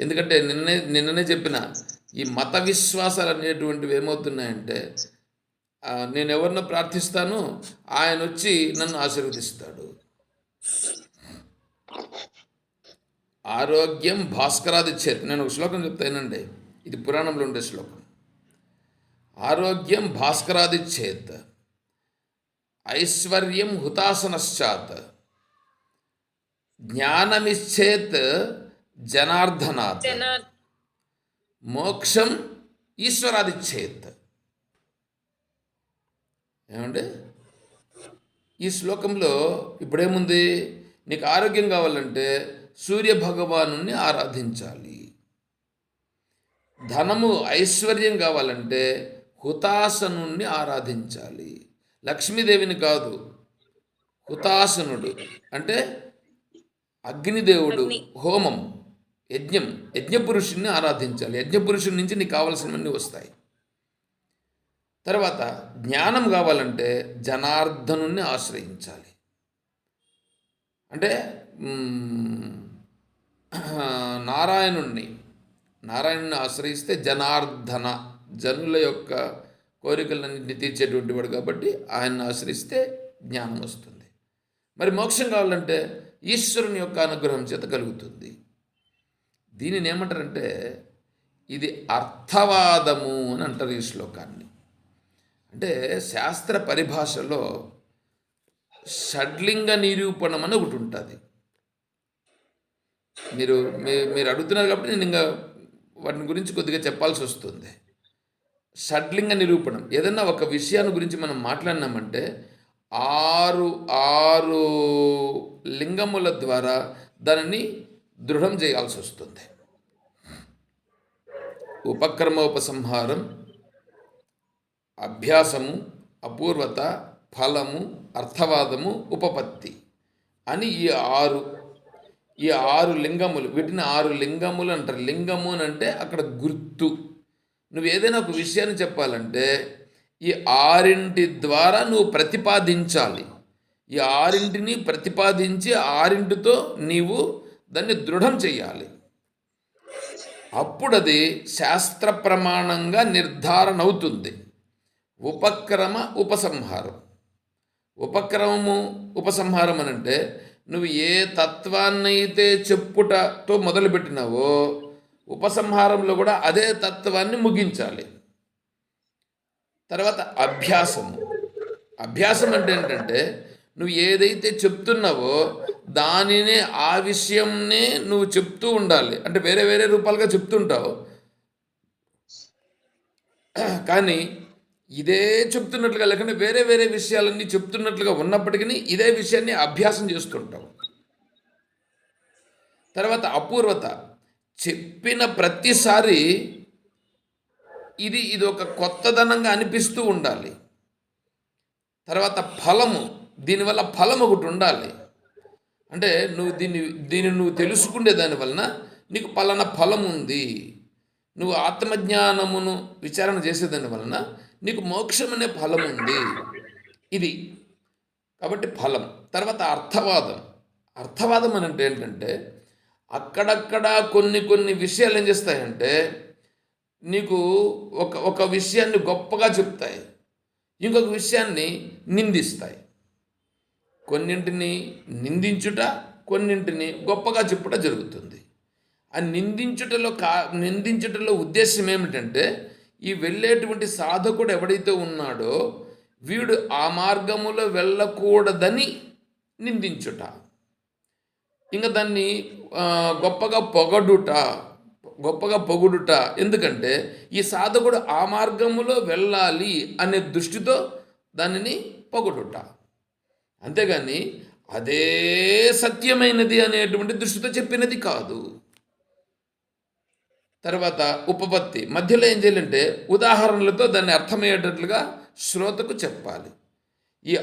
ఎందుకంటే నిన్ననే చెప్పిన, ఈ మత విశ్వాసాలు అనేటువంటివి ఏమవుతున్నాయంటే, నేను ఎవరినో ప్రార్థిస్తాను, ఆయన వచ్చి నన్ను ఆశీర్వదిస్తాడు. ఆరోగ్యం భాస్కరాదిచ్చేది. నేను ఒక శ్లోకం చెప్తానండి, ఇది పురాణంలో ఉండే శ్లోకం. ఆరోగ్యం భాస్కరాదిచ్చేత్, ఐశ్వర్యం హుతాసనశ్చాత్, జ్ఞానమిచ్చేత్ జనార్దనాత్, మోక్షం ఈశ్వరాదిచ్చేత్. ఏమండి ఈ శ్లోకంలో ఇప్పుడేముంది? నీకు ఆరోగ్యం కావాలంటే సూర్య భగవాను ఆరాధించాలి. ధనము ఐశ్వర్యం కావాలంటే హుతాసనుణ్ణి ఆరాధించాలి. లక్ష్మీదేవిని కాదు, హుతాసనుడు అంటే అగ్నిదేవుడు, హోమం, యజ్ఞం, యజ్ఞపురుషుణ్ణి ఆరాధించాలి. యజ్ఞపురుషుడి నుంచి నీకు కావలసినవన్నీ వస్తాయి. తర్వాత జ్ఞానం కావాలంటే జనార్దనుణ్ణి ఆశ్రయించాలి. అంటే నారాయణుణ్ణి ఆశ్రయిస్తే జనార్దన, జనుల యొక్క కోరికలన్నింటినీ తీర్చేటువంటి వాడు కాబట్టి ఆయన్ని ఆశ్రయిస్తే జ్ఞానం వస్తుంది. మరి మోక్షం కావాలంటే ఈశ్వరుని యొక్క అనుగ్రహం చేత కలుగుతుంది. దీనిని ఏమంటారంటే ఇది అర్థవాదము అని అంటారు ఈ శ్లోకాన్ని. అంటే శాస్త్ర పరిభాషలో షడ్లింగ నిరూపణం అని ఒకటి ఉంటుంది. మీరు అడుగుతున్నారు కాబట్టి నేను ఇంకా వాటిని గురించి కొద్దిగా చెప్పాల్సి వస్తుంది. షడ్లింగ నిరూపణం, ఏదన్నా ఒక విషయాన్ని గురించి మనం మాట్లాడినామంటే ఆరు లింగముల ద్వారా దానిని దృఢం చేయాల్సి వస్తుంది. ఉపక్రమోపసంహారం, అభ్యాసము, అపూర్వత, ఫలము, అర్థవాదము, ఉపపత్తి అని ఈ ఆరు లింగములు, వీటిని 6 లింగములు అంటారు. లింగము అని అంటే అక్కడ గుర్తు. నువ్వు ఏదైనా ఒక విషయాన్ని చెప్పాలంటే ఈ 6 ద్వారా నువ్వు ప్రతిపాదించాలి. ఈ 6 ప్రతిపాదించి 6తో నీవు దాన్ని దృఢం చేయాలి. అప్పుడు అది శాస్త్ర ప్రమాణంగా నిర్ధారణ అవుతుంది. ఉపక్రమ ఉపసంహారం. ఉపక్రమము ఉపసంహారం అని అంటే నువ్వు ఏ తత్వాన్నైతే చెప్పుటతో మొదలుపెట్టినావో ఉపసంహారంలో కూడా అదే తత్వాన్ని ముగించాలి. తర్వాత అభ్యాసం అంటే ఏంటంటే నువ్వు ఏదైతే చెప్తున్నావో దానినే, ఆ విషయంనే నువ్వు చెప్తూ ఉండాలి. అంటే వేరే వేరే రూపాలుగా చెప్తుంటావు, కానీ ఇదే చెప్తున్నట్లుగా లేకుండా వేరే వేరే విషయాలన్నీ చెప్తున్నట్లుగా ఉన్నప్పటికీ ఇదే విషయాన్ని అభ్యాసం చేస్తుంటావు. తర్వాత అపూర్వత, చెప్పిన ప్రతిసారి ఇది ఒక కొత్తదనంగా అనిపిస్తూ ఉండాలి. తర్వాత ఫలము, దీనివల్ల ఫలం ఒకటి ఉండాలి. అంటే నువ్వు దీన్ని నువ్వు తెలుసుకునే దానివలన నీకు పలానా ఫలం ఉంది. నువ్వు ఆత్మజ్ఞానమును విచారణ చేసేదాని వలన నీకు మోక్షం అనే ఫలం ఉంది. ఇది కాబట్టి ఫలం. తర్వాత అర్థవాదం అని అంటే ఏంటంటే అక్కడక్కడ కొన్ని విషయాలు ఏం చేస్తాయంటే నీకు ఒక విషయాన్ని గొప్పగా చెప్తాయి, ఇంకొక విషయాన్ని నిందిస్తాయి. కొన్నింటిని నిందించుట, కొన్నింటిని గొప్పగా చెప్పుట జరుగుతుంది. ఆ నిందించుటలో ఉద్దేశం ఏమిటంటే ఈ వెళ్ళేటువంటి సాధకుడు ఎవడైతే ఉన్నాడో వీడు ఆ మార్గములో వెళ్ళకూడదని నిందించుట. ఇంకా దాన్ని గొప్పగా పొగుడుట. ఎందుకంటే ఈ సాధకుడు ఆ మార్గములో వెళ్ళాలి అనే దృష్టితో దానిని పొగుడుట. అంతేగాని అదే సత్యమైనది అనేటువంటి దృష్టితో చెప్పినది కాదు. తర్వాత ఉపపత్తి, మధ్యలో ఏం చేయాలంటే ఉదాహరణలతో దాన్ని అర్థమయ్యేటట్లుగా శ్రోతకు చెప్పాలి. ఈ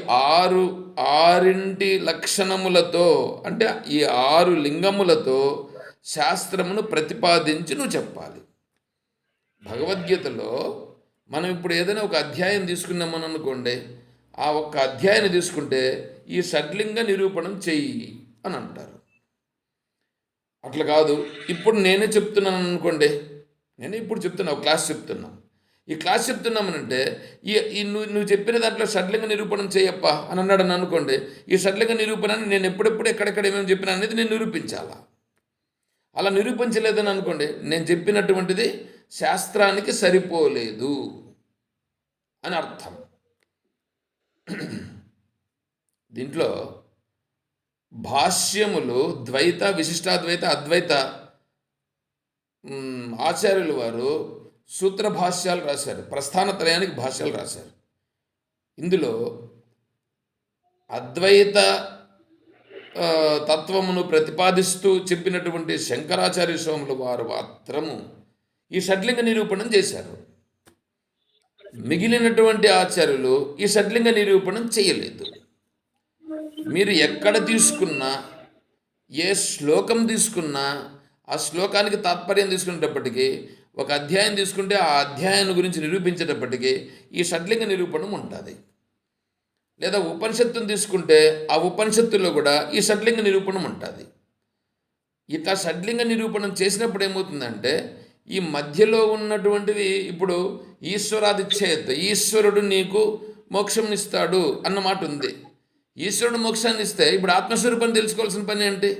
ఆరింటి లక్షణములతో అంటే ఈ 6 లింగములతో శాస్త్రమును ప్రతిపాదించి నువ్వు చెప్పాలి. భగవద్గీతలో మనం ఇప్పుడు ఏదైనా ఒక అధ్యాయం తీసుకున్నామని అనుకోండి, ఆ ఒక్క అధ్యాయాన్ని తీసుకుంటే ఈ షడ్లింగ నిరూపణం చెయ్యి అని అంటారు. అట్లా కాదు, ఇప్పుడు నేనే చెప్తున్నాను అనుకోండి, నేనే ఇప్పుడు చెప్తున్నా, ఒక క్లాస్ చెప్తున్నా. ఈ క్లాస్ చెప్తున్నామనంటే నువ్వు చెప్పిన దాంట్లో షడ్లింగ నిరూపణం చేయప్ప అని అన్నాడు అని అనుకోండి, ఈ షడ్లింగ నిరూపణాన్ని నేను ఎప్పుడెప్పుడు ఎక్కడెక్కడ ఏమేమి చెప్పినా అనేది నేను నిరూపించాలా. అలా నిరూపించలేదని అనుకోండి, నేను చెప్పినటువంటిది శాస్త్రానికి సరిపోలేదు. అని అర్థం. దీంట్లో భాష్యములు ద్వైత, విశిష్టాద్వైత, అద్వైత ఆచార్యులు వారు సూత్ర భాష్యాలు రాశారు, ప్రస్థానత్రయానికి భాష్యాలు రాశారు. ఇందులో అద్వైత తత్వమును ప్రతిపాదిస్తూ చెప్పినటువంటి శంకరాచార్య స్వాముల వారు మాత్రము ఈ షడ్లింగ నిరూపణం చేశారు. మిగిలినటువంటి ఆచార్యులు ఈ షడ్లింగ నిరూపణం చేయలేదు. మీరు ఎక్కడ తీసుకున్నా, ఏ శ్లోకం తీసుకున్నా, ఆ శ్లోకానికి తాత్పర్యం తీసుకునేటప్పటికీ, ఒక అధ్యాయం తీసుకుంటే ఆ అధ్యాయాన్ని గురించి నిరూపించేటప్పటికీ ఈ షడ్లింగ నిరూపణం ఉంటుంది. లేదా ఉపనిషత్తును తీసుకుంటే ఆ ఉపనిషత్తుల్లో కూడా ఈ షడ్లింగ నిరూపణం ఉంటుంది. ఇట్లా షడ్లింగ నిరూపణం చేసినప్పుడు ఏమవుతుందంటే, ఈ మధ్యలో ఉన్నటువంటివి ఇప్పుడు ఈశ్వరాదిచ్చేత, ఈశ్వరుడు నీకు మోక్షం ఇస్తాడు అన్నమాట ఉంది. ఈశ్వరుడు మోక్షాన్ని ఇస్తే ఇప్పుడు ఆత్మస్వరూపాన్ని తెలుసుకోవాల్సిన పని ఏంటి?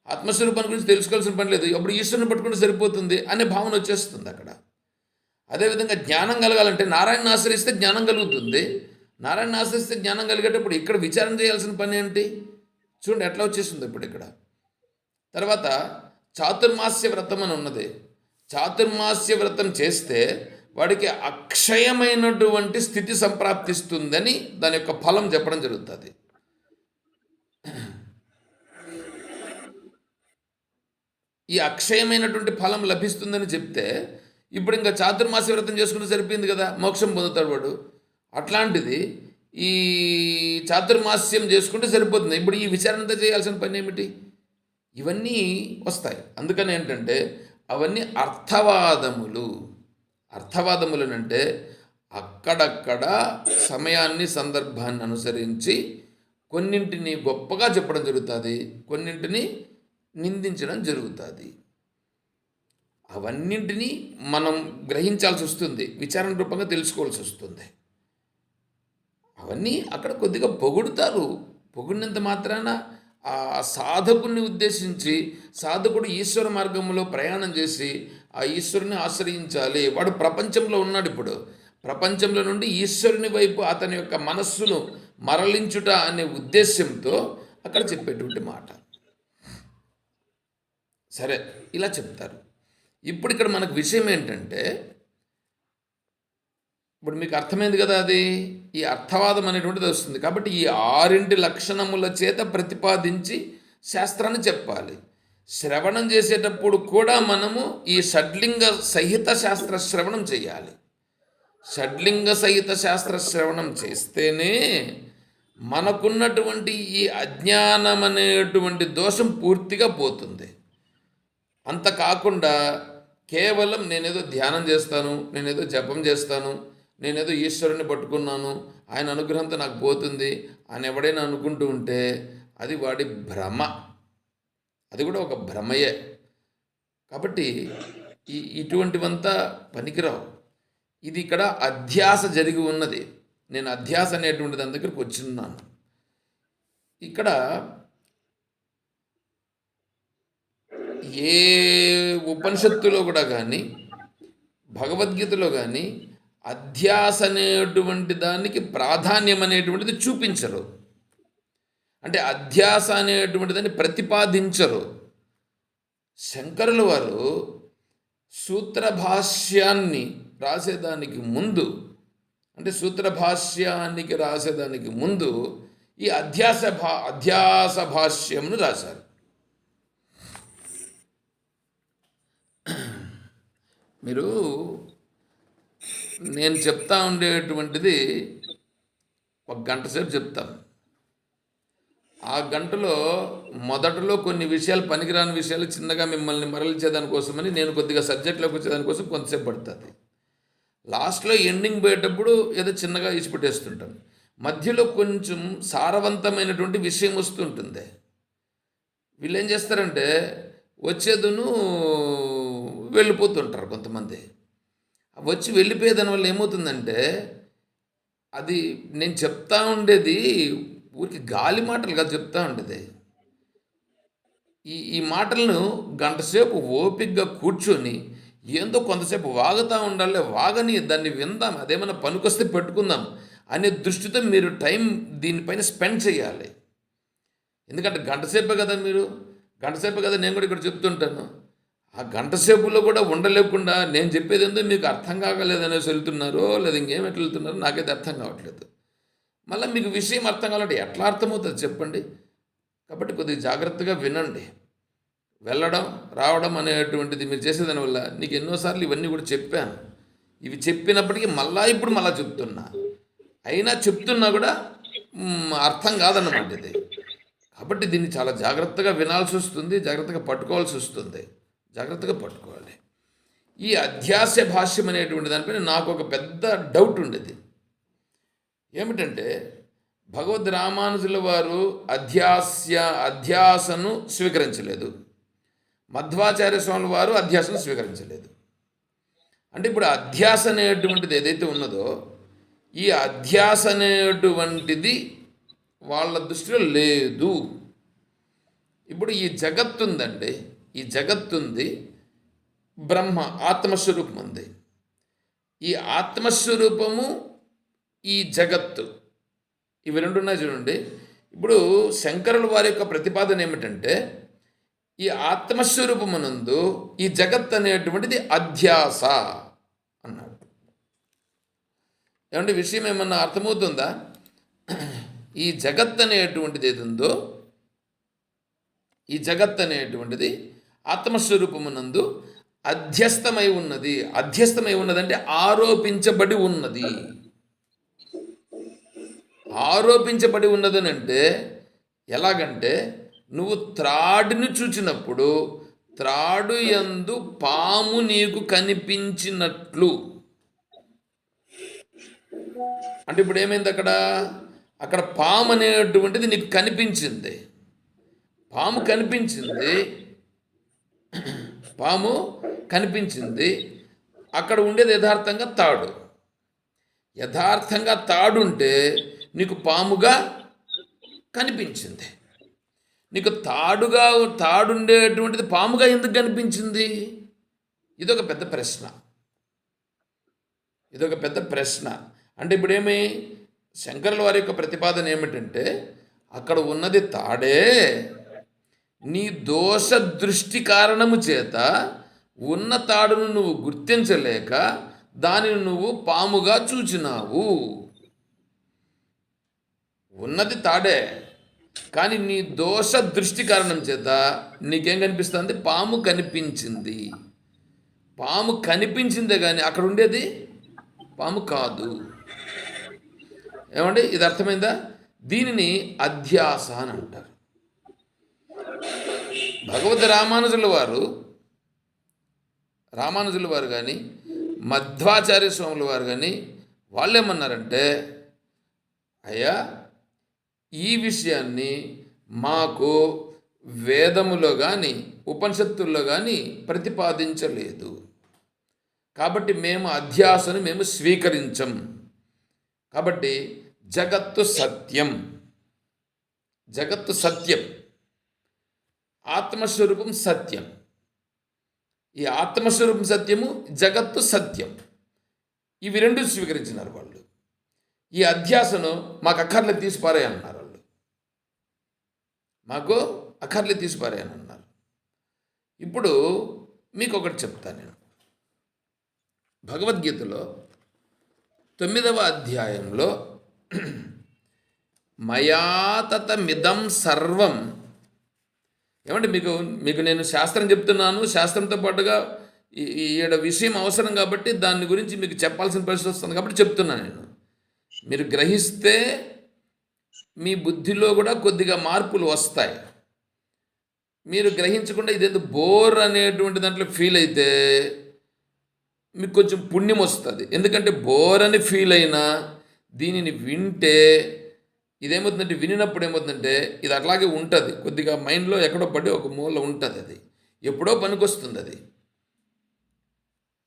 ఆత్మస్వరూపాన్ని గురించి తెలుసుకోవాల్సిన పని లేదు, అప్పుడు ఈశ్వరుని పట్టుకుంటే సరిపోతుంది అనే భావన వచ్చేస్తుంది అక్కడ. అదేవిధంగా జ్ఞానం కలగాలంటే నారాయణని ఆశ్రయిస్తే జ్ఞానం కలుగుతుంది. నారాయణని ఆశ్రయిస్తే జ్ఞానం కలిగేటప్పుడు ఇక్కడ విచారణ చేయాల్సిన పని ఏంటి? చూడండి ఎట్లా వచ్చేస్తుంది ఇప్పుడు ఇక్కడ. తర్వాత చాతుర్మాస్య వ్రతం అని ఉన్నది. చాతుర్మాస్య వ్రతం చేస్తే వాడికి అక్షయమైనటువంటి స్థితి సంప్రాప్తిస్తుందని దాని యొక్క ఫలం చెప్పడం జరుగుతుంది. ఈ అక్షయమైనటువంటి ఫలం లభిస్తుందని చెప్తే ఇప్పుడు ఇంకా చాతుర్మాస్య వ్రతం చేసుకుంటే సరిపోయింది కదా, మోక్షం పొందుతాడు వాడు. అట్లాంటిది ఈ చాతుర్మాస్యం చేసుకుంటే సరిపోతుంది. ఇప్పుడు ఈ విచారణతో చేయాల్సిన పని ఏమిటి? ఇవన్నీ వస్తాయి. అందుకని ఏంటంటే అవన్నీ అర్థవాదములు. అర్థవాదములు అంటే అక్కడక్కడ సమయాన్ని, సందర్భాన్ని అనుసరించి కొన్నింటిని గొప్పగా చెప్పడం జరుగుతుంది, కొన్నింటిని నిందించడం జరుగుతుంది. అవన్నింటినీ మనం గ్రహించాల్సి వస్తుంది, విచారణ రూపంగా తెలుసుకోవాల్సి వస్తుంది. అవన్నీ అక్కడ కొద్దిగా పొగుడుతారు. పొగిడినంత మాత్రాన ఆ సాధకుని ఉద్దేశించి, సాధకుడు ఈశ్వర మార్గంలో ప్రయాణం చేసి ఆ ఈశ్వరుని ఆశ్రయించాలి. వాడు ప్రపంచంలో ఉన్నాడు. ఇప్పుడు ప్రపంచంలో నుండి ఈశ్వరుని వైపు అతని యొక్క మనస్సును మరలించుట అనే ఉద్దేశంతో అక్కడ చెప్పేటువంటి మాట. సరే, ఇలా చెప్తారు. ఇప్పుడు ఇక్కడ మనకు విషయం ఏంటంటే, ఇప్పుడు మీకు అర్థమైంది కదా, అది ఈ అర్థవాదం అనేటువంటిది వస్తుంది. కాబట్టి ఈ 6 లక్షణముల చేత ప్రతిపాదించి శాస్త్రాన్ని చెప్పాలి. శ్రవణం చేసేటప్పుడు కూడా మనము ఈ షడ్లింగ సహిత శాస్త్ర శ్రవణం చేయాలి. షడ్లింగ సహిత శాస్త్ర శ్రవణం చేస్తేనే మనకున్నటువంటి ఈ అజ్ఞానం అనేటువంటి దోషం పూర్తిగా పోతుంది. అంత కాకుండా కేవలం నేనేదో ధ్యానం చేస్తాను, నేనేదో జపం చేస్తాను, నేనేదో ఈశ్వరుని పట్టుకున్నాను, ఆయన అనుగ్రహంతో నాకు పోతుంది అని ఎవడైనా అనుకుంటూ ఉంటే అది వాడి భ్రమ. అది కూడా ఒక భ్రమయే. కాబట్టి ఇటువంటివంతా పనికిరావు. ఇది ఇక్కడ అధ్యాస జరిగి ఉన్నది. నేను అధ్యాస అనేటువంటి దాని దగ్గరికి వచ్చిన్నాను. ఇక్కడ ఏ ఉపనిషత్తులో కూడా కానీ, భగవద్గీతలో కానీ అధ్యాస అనేటువంటి దానికి ప్రాధాన్యం అనేటువంటిది చూపించరు. అంటే అధ్యాస అనేటువంటి దాన్ని ప్రతిపాదించరు. శంకరుల వారు సూత్రభాష్యాన్ని రాసేదానికి ముందు, అంటే సూత్రభాష్యానికి రాసేదానికి ముందు ఈ అధ్యాస భాష్యంను రాశారు. మీరు నేను చెప్తా ఉండేటువంటిది 1 గంట సేపు చెప్తాను. ఆ గంటలో మొదటలో కొన్ని విషయాలు, పనికిరాని విషయాలు చిన్నగా మిమ్మల్ని మరలించేదానికోసమని నేను కొద్దిగా సబ్జెక్ట్లోకి వచ్చేదానికోసం కొంతసేపు పడుతుంది. లాస్ట్లో ఎండింగ్ పోయేటప్పుడు ఏదో చిన్నగా ఇచ్చిపెట్టేస్తుంటాను. మధ్యలో కొంచెం సారవంతమైనటువంటి విషయం వస్తుంటుంది. వీళ్ళు ఏం చేస్తారంటే వచ్చేదును వెళ్ళిపోతుంటారు కొంతమంది. వచ్చి వెళ్ళిపోయేదాని వల్ల ఏమవుతుందంటే, అది నేను చెప్తా ఉండేది ఊరికి గాలి మాటలుగా చెప్తా ఉండేది. ఈ మాటలను గంట సేపు ఓపికగా కూర్చొని ఏందో కొంతసేపు వాగుతూ ఉండాలి, వాగని దాన్ని విందాం, అదేమన్నా పనికొస్తే పెట్టుకుందాం అనే దృష్టితో మీరు టైం దీనిపైన స్పెండ్ చేయాలి. ఎందుకంటే గంటసేపే కదా గంటసేపే కదా నేను కూడా ఇక్కడ చెప్తుంటాను. ఆ గంటసేపులో కూడా ఉండలేకుండా నేను చెప్పేది ఏందో మీకు అర్థం కాగలేదనేసి వెళ్తున్నారో లేదా ఇంకేం ఎట్లా వెళ్తున్నారో నాకైతే అర్థం కావట్లేదు. మళ్ళీ మీకు విషయం అర్థం కావాలంటే ఎట్లా అర్థమవుతుంది చెప్పండి? కాబట్టి కొద్దిగా జాగ్రత్తగా వినండి. వెళ్ళడం రావడం అనేటువంటిది మీరు చేసేదాని వల్ల నీకు ఎన్నోసార్లు ఇవన్నీ కూడా చెప్పాను. ఇవి చెప్పినప్పటికీ ఇప్పుడు మళ్ళా చెప్తున్నా, అయినా చెప్తున్నా కూడా అర్థం కాదన్నమాట ఇది. కాబట్టి దీన్ని చాలా జాగ్రత్తగా వినాల్సి వస్తుంది, జాగ్రత్తగా పట్టుకోవాల్సి వస్తుంది, జాగ్రత్తగా పట్టుకోవాలి. ఈ అధ్యాస్య భాష్యం అనేటువంటి దానిపైన నాకు ఒక పెద్ద డౌట్ ఉండేది. ఏమిటంటే భగవద్ రామానుజుల వారు అధ్యాసను స్వీకరించలేదు, మధ్వాచార్య స్వాముల వారు అధ్యాసను స్వీకరించలేదు. అంటే ఇప్పుడు అధ్యాస అనేటువంటిది ఏదైతే ఉన్నదో ఈ అధ్యాస అనేటువంటిది వాళ్ళ దృష్టిలో లేదు. ఇప్పుడు ఈ జగత్తుందండి, ఈ జగత్తుంది, బ్రహ్మ ఆత్మస్వరూపం ఉంది. ఈ ఆత్మస్వరూపము ఈ జగత్తు ఇవి రెండు ఉన్నాయి చూడండి. ఇప్పుడు శంకరుల వారి యొక్క ప్రతిపాదన ఏమిటంటే ఈ ఆత్మస్వరూపమునందు ఈ జగత్ అనేటువంటిది అధ్యాస అన్నాడు. ఏమంటే విషయం ఏమన్నా అర్థమవుతుందా? ఈ జగత్ అనేటువంటిది ఏది ఉందో ఈ జగత్ అనేటువంటిది ఆత్మస్వరూపమునందు అధ్యస్థమై ఉన్నది. అధ్యస్థమై ఉన్నదంటే ఆరోపించబడి ఉన్నది. ఆరోపించబడి ఉన్నదని అంటే ఎలాగంటే నువ్వు త్రాడుని చూచినప్పుడు త్రాడు యందు పాము నీకు కనిపించినట్లు. అంటే ఇప్పుడు ఏమైంది అక్కడ పాము అనేటువంటిది నీకు కనిపించింది. పాము కనిపించింది. అక్కడ ఉండేది యథార్థంగా తాడుంటే నీకు పాముగా కనిపించింది. నీకు తాడుండేటువంటిది పాముగా ఎందుకు కనిపించింది? ఇదొక పెద్ద ప్రశ్న. అంటే ఇప్పుడేమి శంకరుల వారి యొక్క ప్రతిపాదన ఏమిటంటే అక్కడ ఉన్నది తాడే, నీ దోష దృష్టి కారణము చేత ఉన్న తాడును నువ్వు గుర్తించలేక దానిని నువ్వు పాముగా చూచినావు. ఉన్నది తాడే, కానీ నీ దోష దృష్టి కారణం చేత నీకేం కనిపిస్తుంది? పాము కనిపించింది. పాము కనిపించిందే కానీ అక్కడ ఉండేది పాము కాదు. ఏమండి ఇది అర్థమైందా? దీనిని అధ్యాస అని అంటారు. భగవద్ రామానుజుల వారు కానీ మధ్వాచార్య స్వాముల వారు కానీ వాళ్ళు ఏమన్నారంటే అయ్యా ఈ విషయాన్ని మాకు వేదములో కానీ ఉపనిషత్తుల్లో కానీ ప్రతిపాదించలేదు, కాబట్టి మేము అధ్యాసను స్వీకరించం. కాబట్టి జగత్తు సత్యం, ఆత్మస్వరూపం సత్యం. ఈ ఆత్మస్వరూపం సత్యము, జగత్తు సత్యం, ఇవి రెండు స్వీకరించినారు వాళ్ళు. ఈ అధ్యాసను మాకు అక్కర్లే తీసిపారేయన్నారు వాళ్ళు. మాకు అక్కర్లే తీసిపారేయనన్నారు. ఇప్పుడు మీకు ఒకటి చెప్తాను నేను. భగవద్గీతలో 9వ అధ్యాయంలో మయాతతమిదం సర్వం, ఏమంటే మీకు నేను శాస్త్రం చెప్తున్నాను, శాస్త్రంతో పాటుగా ఈడ విషయం అవసరం కాబట్టి దాని గురించి మీకు చెప్పాల్సిన పరిస్థితి వస్తుంది కాబట్టి చెప్తున్నాను నేను. మీరు గ్రహిస్తే మీ బుద్ధిలో కూడా కొద్దిగా మార్పులు వస్తాయి. మీరు గ్రహించకుండా ఇదేదో బోర్ అనేటువంటి దాంట్లో ఫీల్ అయితే మీకు కొంచెం పుణ్యం వస్తుంది. ఎందుకంటే బోర్ అని ఫీల్ అయినా దీనిని వింటే ఇదేమవుతుందంటే వినినప్పుడు ఏమవుతుందంటే ఇది అట్లాగే ఉంటుంది, కొద్దిగా మైండ్లో ఎక్కడో పడి ఒక మూల ఉంటుంది, అది ఎప్పుడో పనికొస్తుంది అది.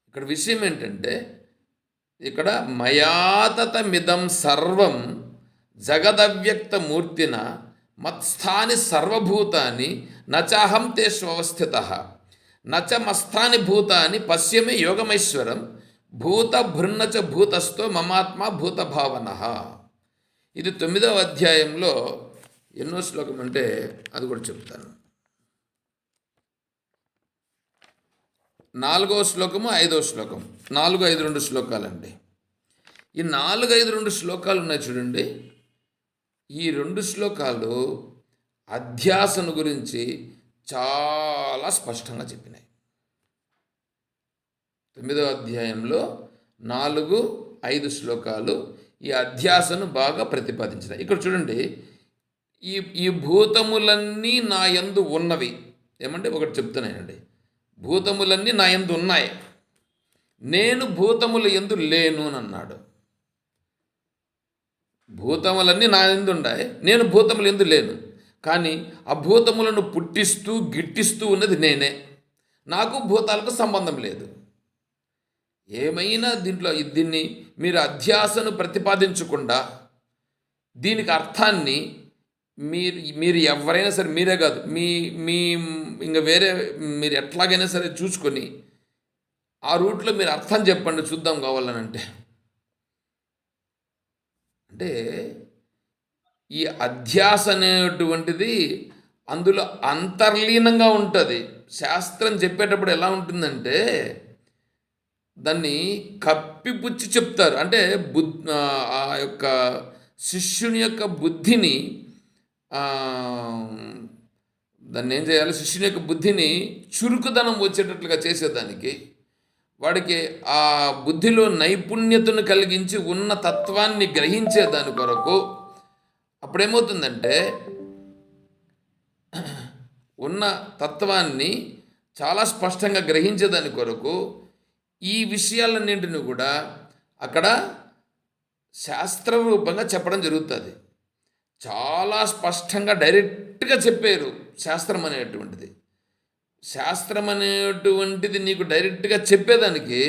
ఇక్కడ విషయం ఏంటంటే ఇక్కడ మయాతతమిదం సర్వం జగదవ్యక్తమూర్తిన మత్స్థాని సర్వభూతాని నచాహం తేష్వస్థితః నచ మస్తాని భూతాని పశ్యమి యోగమైశ్వరం భూత భృన్నచ భూతస్థో మమాత్మ భూత భావన. ఇది 9వ అధ్యాయంలో ఎన్నో శ్లోకం అంటే అది కూడా చెప్తాను. 4వ శ్లోకము 5వ శ్లోకం, 4, 5, 2 శ్లోకాలండి. ఈ 4, 5, 2 శ్లోకాలు ఉన్నాయి చూడండి. ఈ 2 శ్లోకాలు అధ్యాసను గురించి చాలా స్పష్టంగా చెప్పినాయి. 9వ అధ్యాయంలో 4, 5 శ్లోకాలు ఈ అధ్యాసను బాగా ప్రతిపాదించినాయి. ఇక్కడ చూడండి, ఈ భూతములన్నీ నా యందు ఉన్నవి. ఏమంటే ఒకటి చెప్తున్నానండి, భూతములన్నీ నా యందు ఉన్నాయి, నేను భూతముల యందు లేను అని అన్నాడు. భూతములన్నీ నా యందు ఉన్నాయి, నేను భూతముల యందు లేను. కానీ ఆ భూతములను పుట్టిస్తూ గిట్టిస్తూ ఉన్నది నేనే, నాకు భూతాలకు సంబంధం లేదు. ఏమైనా దీన్ని మీరు అధ్యాసను ప్రతిపాదించకుండా దీనికి అర్థాన్ని మీరు ఎవరైనా సరే, మీరే కాదు, మీ ఇంకా వేరే మీరు ఎట్లాగైనా సరే చూసుకొని ఆ రూట్లో మీరు అర్థం చెప్పండి చూద్దాం కావాలనంటే. అంటే ఈ అధ్యాస అనేటువంటిది అందులో అంతర్లీనంగా ఉంటుంది. శాస్త్రం చెప్పేటప్పుడు ఎలా ఉంటుందంటే దాన్ని కప్పిపుచ్చి చెప్తారు. అంటే ఆ యొక్క శిష్యుని యొక్క బుద్ధిని దాన్ని ఏం చేయాలి, శిష్యుని యొక్క బుద్ధిని చురుకుదనం వచ్చేటట్లుగా చేసేదానికి, వాడికి ఆ బుద్ధిలో నైపుణ్యతను కలిగించి ఉన్న తత్వాన్ని గ్రహించే దాని కొరకు అప్పుడేమవుతుందంటే ఉన్న తత్వాన్ని చాలా స్పష్టంగా గ్రహించేదాని కొరకు ఈ విషయాలన్నింటినీ కూడా అక్కడ శాస్త్రరూపంగా చెప్పడం జరుగుతుంది. చాలా స్పష్టంగా డైరెక్ట్గా చెప్పారు శాస్త్రం అనేటువంటిది. శాస్త్రం అనేటువంటిది నీకు డైరెక్ట్గా చెప్పేదానికి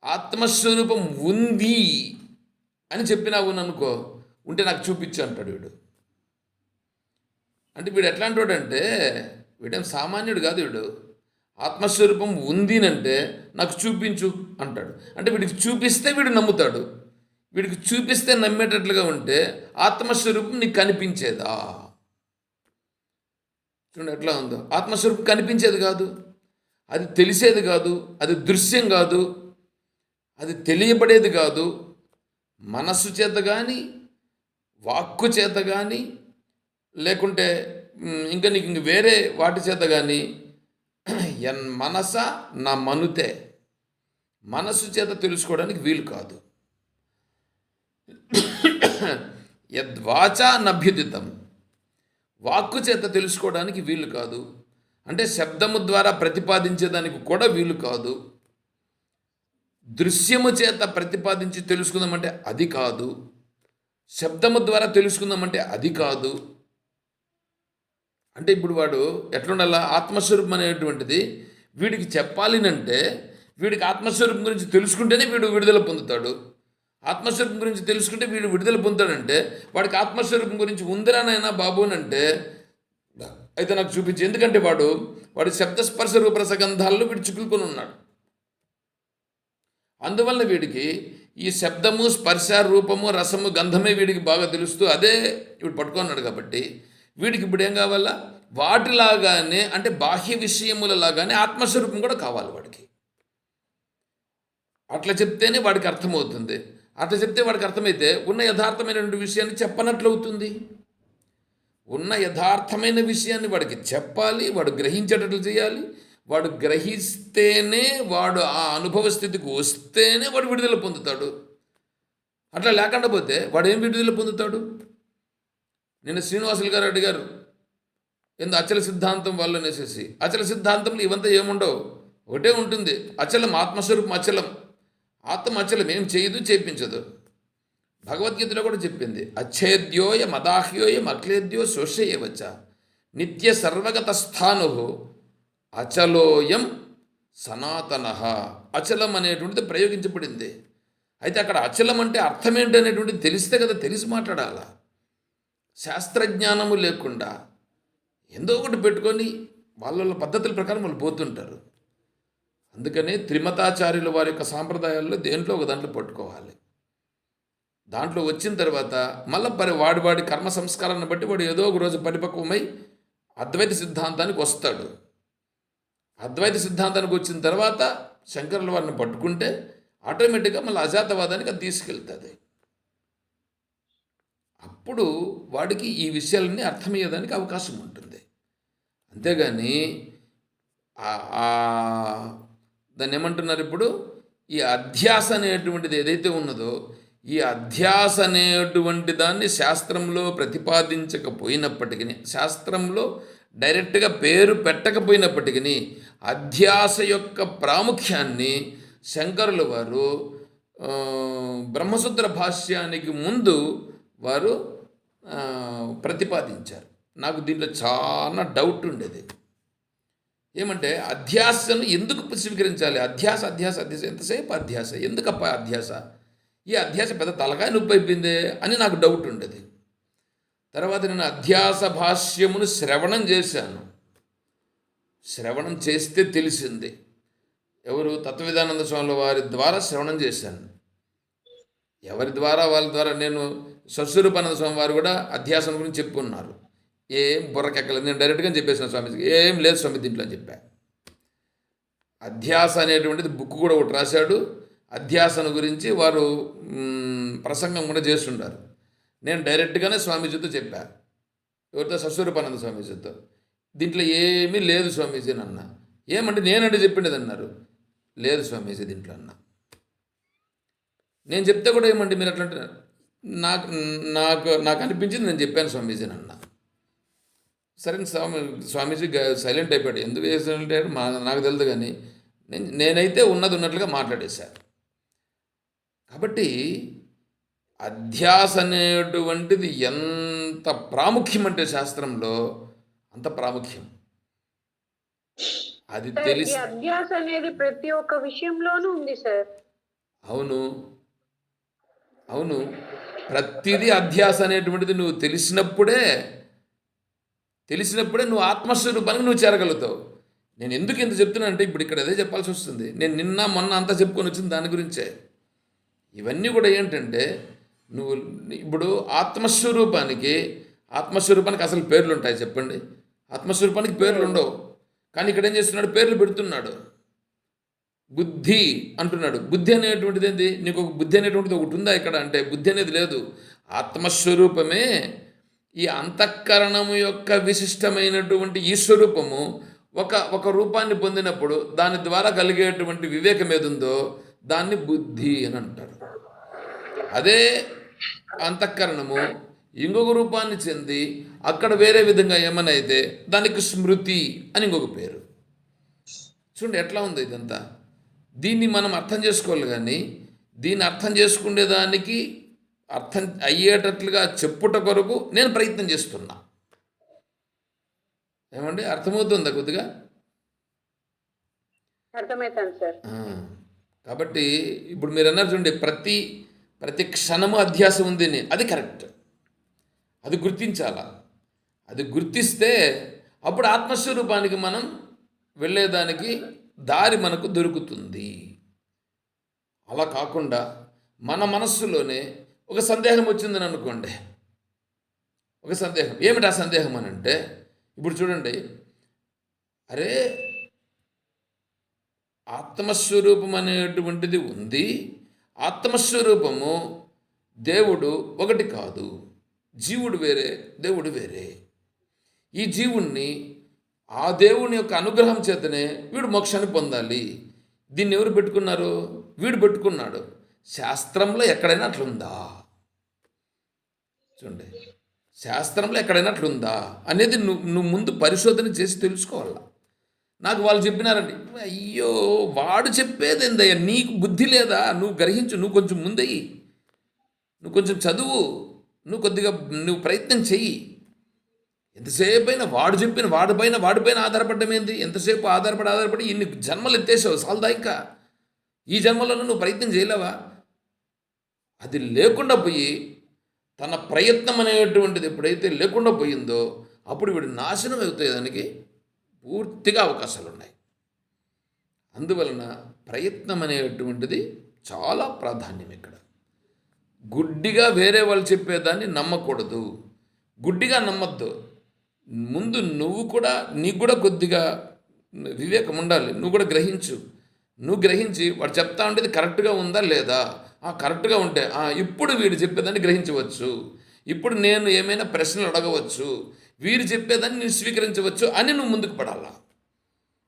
ఆత్మస్వరూపం ఉంది అని చెప్పినావు అనుకో, ఉంటే నాకు చూపించు అంటాడు వీడు. అంటే వీడు ఎట్లాంటి వాడు అంటే, వీడేం సామాన్యుడు కాదు. వీడు ఆత్మస్వరూపం ఉంది అంటే నాకు చూపించు అంటాడు. అంటే వీడికి చూపిస్తే వీడు నమ్ముతాడు. వీడికి చూపిస్తే నమ్మేటట్లుగా ఉంటే ఆత్మస్వరూపం నీకు కనిపించేదా? చూడండి ఎట్లా ఉందో. ఆత్మస్వరూపం కనిపించేది కాదు, అది తెలిసేది కాదు, అది దృశ్యం కాదు, అది తెలియబడేది కాదు. మనస్సు చేత కానీ, వాక్కు చేత కానీ, లేకుంటే ఇంకా నీకు ఇంక వేరే వాటి చేత కానీ, ఎన్ మనస నా మనుతే, మనస్సు చేత తెలుసుకోవడానికి వీలు కాదు. యద్వాచా నభ్యుదితం, వాక్కు చేత తెలుసుకోవడానికి వీలు కాదు. అంటే శబ్దము ద్వారా ప్రతిపాదించేదానికి కూడా వీలు కాదు. దృశ్యము చేత ప్రతిపాదించి తెలుసుకుందామంటే అది కాదు. శబ్దము ద్వారా తెలుసుకుందామంటే అది కాదు. అంటే ఇప్పుడు వాడు ఎట్లుండాలా, ఆత్మస్వరూపం అనేటువంటిది వీడికి చెప్పాలినంటే వీడికి ఆత్మస్వరూపం గురించి తెలుసుకుంటేనే వీడు విడుదల పొందుతాడు. ఆత్మస్వరూపం గురించి తెలుసుకుంటే వీడు విడుదల పొందుతాడంటే వాడికి ఆత్మస్వరూపం గురించి ఉందిరానైనా బాబు అంటే అయితే నాకు చూపించి. ఎందుకంటే వాడు శబ్దస్పర్శ రూపరసగంధాల్లో వీడు చిక్కుకొని ఉన్నాడు. అందువల్ల వీడికి ఈ శబ్దము, స్పర్శ, రూపము, రసము, గంధమే వీడికి బాగా తెలుస్తూ అదే వీడు పట్టుకున్నాడు. కాబట్టి వీడికి ఇప్పుడు ఏం కావాలా, వాటిలాగానే అంటే బాహ్య విషయములలాగానే ఆత్మస్వరూపం కూడా కావాలి వాడికి. అట్లా చెప్తేనే వాడికి అర్థమవుతుంది. అట్లా చెప్తే వాడికి అర్థమైతే ఉన్న యథార్థమైనటువంటి విషయాన్ని చెప్పనట్లు అవుతుంది. ఉన్న యథార్థమైన విషయాన్ని వాడికి చెప్పాలి, వాడు గ్రహించేటట్లు చేయాలి. వాడు గ్రహిస్తేనే, వాడు ఆ అనుభవ స్థితికి వస్తేనే వాడు విడుదల పొందుతాడు. అట్లా లేకుండా పోతే వాడు ఏం విడుదల పొందుతాడు? నిన్న శ్రీనివాసులు గారు అడిగారు, అచల సిద్ధాంతం వాళ్ళనేసేసి. అచల సిద్ధాంతంలో ఇవంతా ఏముండవు, ఒకటే ఉంటుంది, అచలం, ఆత్మస్వరూపం అచలం. ఆత్మ అచలం, ఏం చేయదు, చేయించదు. భగవద్గీతలో కూడా చెప్పింది, అచ్ఛేద్యోయ మదాహ్యోయం అక్లేద్యో శోషయేవచ్చ నిత్య సర్వగత స్థాను అచలోయం సనాతన. అచలం అనేటువంటిది ప్రయోగించబడింది. అయితే అక్కడ అచలం అంటే అర్థం ఏంటి అనేటువంటిది తెలిస్తే కదా, తెలిసి మాట్లాడాలా. శాస్త్రజ్ఞానము లేకుండా ఎందో ఒకటి పెట్టుకొని వాళ్ళ పద్ధతుల ప్రకారం వాళ్ళు పోతుంటారు. అందుకనే త్రిమతాచార్యుల వారి యొక్క సాంప్రదాయాల్లో దేంట్లో ఒక దాంట్లో పట్టుకోవాలి. దాంట్లో వచ్చిన తర్వాత మళ్ళీ వాడి కర్మ సంస్కారాన్ని బట్టి వాడు ఏదో ఒక రోజు పరిపక్వమై అద్వైత సిద్ధాంతానికి వస్తాడు. అద్వైత సిద్ధాంతానికి వచ్చిన తర్వాత శంకరుల వారిని పట్టుకుంటే ఆటోమేటిక్గా మళ్ళీ అజాతవాదానికి అది తీసుకెళ్తుంది. అప్పుడు వాడికి ఈ విషయాలన్నీ అర్థమయ్యేదానికి అవకాశం ఉంటుంది. అంతేగాని దాన్ని ఏమంటున్నారు ఇప్పుడు, ఈ అధ్యాస అనేటువంటిది ఏదైతే ఉన్నదో, ఈ అధ్యాస అనేటువంటి దాన్ని శాస్త్రంలో ప్రతిపాదించకపోయినప్పటికీ, శాస్త్రంలో డైరెక్ట్గా పేరు పెట్టకపోయినప్పటికీ అధ్యాస యొక్క ప్రాముఖ్యాన్ని శంకరుల వారు బ్రహ్మసూత్ర భాష్యానికి ముందు వారు ప్రతిపాదించారు. నాకు దీంట్లో చాలా డౌట్ ఉండేది. ఏమంటే అధ్యాసను ఎందుకు స్వీకరించాలి? అధ్యాస అధ్యాస అధ్యాస ఎంతసేపు అధ్యాస, ఎందుకప్ప అధ్యాస? ఈ అధ్యాస పెద్ద తలకాయ నొప్పి అయిపోయిందే అని నాకు డౌట్ ఉండేది. తర్వాత నేను అధ్యాస భాష్యమును శ్రవణం చేశాను. శ్రవణం చేస్తే తెలిసింది. ఎవరు? తత్వవిధానంద స్వాముల వారి ద్వారా శ్రవణం చేశాను. ఎవరి ద్వారా? వాళ్ళ ద్వారా. నేను స్వస్వరూపానంద స్వామి వారు కూడా అధ్యాసం గురించి చెప్పుకున్నారు. ఏం బుర్రకెక్కలేదు. నేను డైరెక్ట్గా చెప్పేసిన స్వామీజీకి, ఏం లేదు స్వామి దీంట్లో అని చెప్పా. అధ్యాస అనేటువంటిది బుక్ కూడా ఒకటి రాశాడు. అధ్యాసను గురించి వారు ప్రసంగం కూడా చేస్తుంటారు. నేను డైరెక్ట్గానే స్వామీజీతో చెప్పా. ఎవరితో? స్వస్వరూపానంద స్వామీజీతో. దీంట్లో ఏమీ లేదు స్వామీజీ అని అన్నా. ఏమంటే నేనంటే చెప్పిండేది అన్నారు. లేదు స్వామీజీ దీంట్లో అన్నా. నేను చెప్తే కూడా ఏమంటే మీరు అట్లా అంటున్నారు. నాకు నాకు నాకు అనిపించింది, నేను చెప్పాను స్వామీజీ అని అన్నా. సరే స్వామీజీ సైలెంట్ అయిపోయాడు. ఎందుకు సైలెంట్ అయ్యాడు నాకు తెలియదు, కానీ నేనైతే ఉన్నది ఉన్నట్లుగా మాట్లాడేశాను. కాబట్టి అధ్యాస అనేటువంటిది ఎంత ప్రాముఖ్యం అంటే శాస్త్రంలో అంత ప్రాముఖ్యం. అది తెలిసి అధ్యాస అనేది ప్రతి ఒక్క విషయంలోనూ ఉంది సార్. అవును అవును, ప్రతిదీ అధ్యాస అనేటువంటిది నువ్వు తెలిసినప్పుడే నువ్వు ఆత్మస్వరూపానికి నువ్వు చేరగలుగుతావు. నేను ఎందుకు ఇంత చెప్తున్నానంటే ఇప్పుడు ఇక్కడ అదే చెప్పాల్సి వస్తుంది. నేను నిన్న మొన్న అంతా చెప్పుకొని వచ్చింది దాని గురించే. ఇవన్నీ కూడా ఏంటంటే, నువ్వు ఇప్పుడు ఆత్మస్వరూపానికి అసలు పేర్లు ఉంటాయి చెప్పండి? ఆత్మస్వరూపానికి పేర్లు ఉండవు. కానీ ఇక్కడ ఏం చేస్తున్నాడు? పేర్లు పెడుతున్నాడు. బుద్ధి అంటున్నాడు. బుద్ధి అనేటువంటిది ఏంటి? నీకు ఒక బుద్ధి అనేటువంటిది ఒకటి ఉందా ఇక్కడ అంటే? బుద్ధి అనేది లేదు. ఆత్మస్వరూపమే ఈ అంతఃకరణము యొక్క విశిష్టమైనటువంటి ఈ స్వరూపము ఒక రూపాన్ని పొందినప్పుడు దాని ద్వారా కలిగేటువంటి వివేకం ఏదుందో దాన్ని బుద్ధి అని అంటారు. అదే అంతఃకరణము ఇంకొక రూపాన్ని చెంది అక్కడ వేరే విధంగా ఏమన్నా అయితే దానికి స్మృతి అని ఇంకొక పేరు. చూడండి ఎట్లా ఉంది ఇదంతా. దీన్ని మనం అర్థం చేసుకోవాలి. కానీ దీన్ని అర్థం చేసుకునేదానికి అర్థం అయ్యేటట్లుగా చెప్పుట కొరకు నేను ప్రయత్నం చేస్తున్నా. ఏమండి అర్థమవుతుందా? కొద్దిగా అర్థమవుతాను సార్. కాబట్టి ఇప్పుడు మీరు అన్నారు చూడండి, ప్రతి క్షణము అధ్యాసం ఉంది. అది కరెక్ట్. అది గుర్తించాలా. అది గుర్తిస్తే అప్పుడు ఆత్మస్వరూపానికి మనం వెళ్ళేదానికి దారి మనకు దొరుకుతుంది. అలా కాకుండా మన మనస్సులోనే ఒక సందేహం వచ్చిందని అనుకోండి. ఒక సందేహం. ఏమిటి ఆ సందేహం అని అంటే, ఇప్పుడు చూడండి, అరే ఆత్మస్వరూపం అనేటువంటిది ఉంది. ఆత్మస్వరూపము దేవుడు ఒకటి కాదు. జీవుడు వేరే, దేవుడు వేరే. ఈ జీవుణ్ణి ఆ దేవుని యొక్క అనుగ్రహం చేతనే వీడు మోక్షాన్ని పొందాలి. దీన్ని ఎవరు పెట్టుకున్నారు? వీడు పెట్టుకున్నాడు. శాస్త్రంలో ఎక్కడైనా అట్లుందా? చూడండి, శాస్త్రంలో ఎక్కడైనా అట్లుందా అనేది నువ్వు ముందు పరిశోధన చేసి తెలుసుకోవాలా. నాకు వాళ్ళు చెప్పినారండి, అయ్యో వాడు చెప్పేది ఏందయ్యా, నీకు బుద్ధి లేదా? నువ్వు గ్రహించు, నువ్వు కొంచెం ముందయ్యి, నువ్వు కొంచెం చదువు, నువ్వు ప్రయత్నం చెయ్యి. ఎంతసేపు అయినా వాడు చెప్పిన వాడిపైన ఆధారపడడం ఏంది? ఎంతసేపు ఆధారపడి ఇన్ని జన్మలు ఎత్తేసావు, సాల్దా ఇంకా? ఈ జన్మలోనూ నువ్వు ప్రయత్నం చేయలేవా? అది లేకుండా పోయి తన ప్రయత్నం అనేటువంటిది ఎప్పుడైతే లేకుండా పోయిందో అప్పుడు వీడు నాశనం అవుతాయి. దానికి పూర్తిగా అవకాశాలు ఉన్నాయి. అందువలన ప్రయత్నం అనేటువంటిది చాలా ప్రాధాన్యం ఇక్కడ. గుడ్డిగా వేరే వాళ్ళు చెప్పేదాన్ని నమ్మకూడదు, గుడ్డిగా నమ్మద్దు. ముందు నువ్వు కూడా, నీకు కూడా కొద్దిగా వివేకం ఉండాలి. నువ్వు కూడా గ్రహించు. నువ్వు గ్రహించి వాడు చెప్తా ఉండేది కరెక్ట్గా ఉందా లేదా, కరెక్ట్గా ఉంటే ఇప్పుడు వీడు చెప్పేదాన్ని గ్రహించవచ్చు, ఇప్పుడు నేను ఏమైనా ప్రశ్నలు అడగవచ్చు, వీరు చెప్పేదాన్ని నేను స్వీకరించవచ్చు అని నువ్వు ముందుకు పడాలా.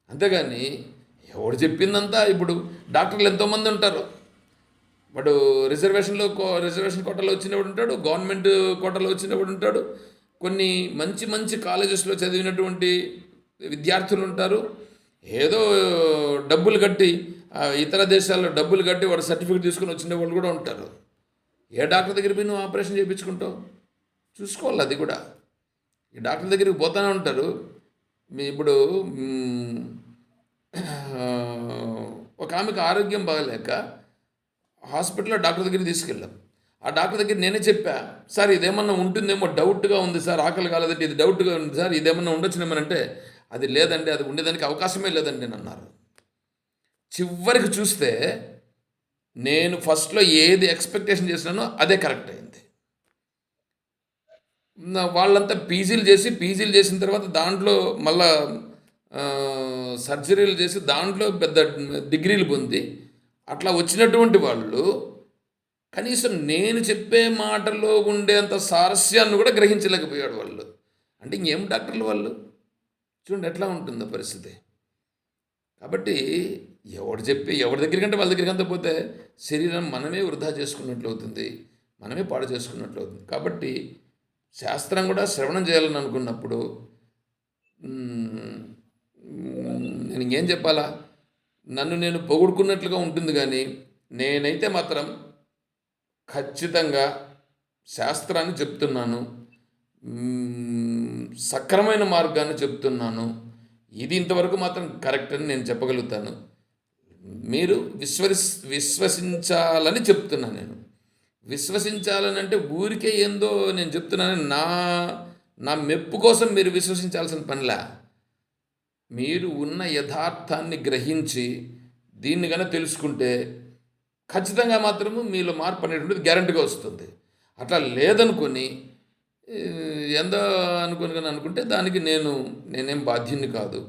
అంతేగాని ఎవడు చెప్పిందంతా, ఇప్పుడు డాక్టర్లు ఎంతోమంది ఉంటారు. వాడు రిజర్వేషన్ కోటాలో వచ్చినప్పుడు ఉంటాడు, గవర్నమెంట్ కోటాలో వచ్చినప్పుడు ఉంటాడు, కొన్ని మంచి మంచి కాలేజెస్లో చదివినటువంటి విద్యార్థులు ఉంటారు. ఏదో డబ్బులు కట్టి ఇతర దేశాల్లో డబ్బులు కట్టి వాడు సర్టిఫికేట్ తీసుకుని వచ్చిన వాళ్ళు కూడా ఉంటారు. ఏ డాక్టర్ దగ్గర పోయి నువ్వు ఆపరేషన్ చేయించుకుంటావు? చూసుకోవాలి. అది కూడా ఈ డాక్టర్ దగ్గరికి పోతూనే ఉంటారు. ఇప్పుడు ఒక ఆమెకు ఆరోగ్యం బాగలేక హాస్పిటల్లో డాక్టర్ దగ్గరికి తీసుకెళ్ళాం. ఆ డాక్టర్ దగ్గర నేనే చెప్పా, సార్ ఇదేమన్నా ఉంటుందేమో డౌట్గా ఉంది సార్, ఆకలి కాలేదంటే ఇది డౌట్గా ఉంది సార్, ఇదేమన్నా ఉండొచ్చునేమనంటే అది లేదండి, అది ఉండేదానికి అవకాశమే లేదండి అని అన్నారు. చివరికి చూస్తే నేను ఫస్ట్లో ఏది ఎక్స్పెక్టేషన్ చేసినానో అదే కరెక్ట్ అయింది. వాళ్ళంతా పీజీలు చేసిన తర్వాత దాంట్లో మళ్ళా సర్జరీలు చేసి దాంట్లో పెద్ద డిగ్రీలు పొంది అట్లా వచ్చినటువంటి వాళ్ళు కనీసం నేను చెప్పే మాటల్లో ఉండేంత సారస్యాన్ని కూడా గ్రహించలేకపోయాడు వాళ్ళు. అంటే ఇంకేం డాక్టర్లు వాళ్ళు? చూడండి ఎట్లా ఉంటుందో పరిస్థితి. కాబట్టి ఎవరి దగ్గరికంటే వాళ్ళ దగ్గరికి అంతా పోతే శరీరం మనమే వృధా చేసుకున్నట్లు అవుతుంది, మనమే పాడు చేసుకున్నట్లు అవుతుంది. కాబట్టి శాస్త్రం కూడా శ్రవణం చేయాలని అనుకున్నప్పుడు నేను ఇంకేం చెప్పాలా, నన్ను నేను పొగుడుకున్నట్లుగా ఉంటుంది. కానీ నేనైతే మాత్రం ఖచ్చితంగా శాస్త్రాన్ని చెప్తున్నాను, సక్రమైన మార్గాన్ని చెప్తున్నాను. ఇది ఇంతవరకు మాత్రం కరెక్ట్ అని నేను చెప్పగలుగుతాను. మీరు విశ్వసించాలని చెప్తున్నాను. నేను విశ్వసించాలని అంటే ఊరికే ఏందో నేను చెప్తున్నాను, నా మెప్పు కోసం మీరు విశ్వసించాల్సిన పనిలా. మీరు ఉన్న యథార్థాన్ని గ్రహించి దీన్ని కనుక తెలుసుకుంటే ఖచ్చితంగా మాత్రము మీలో మార్పు అనేటువంటిది గ్యారంటీగా వస్తుంది. అట్లా లేదనుకొని ఎందో అనుకుంటే దానికి నేనేం బాధ్యుని కాదు.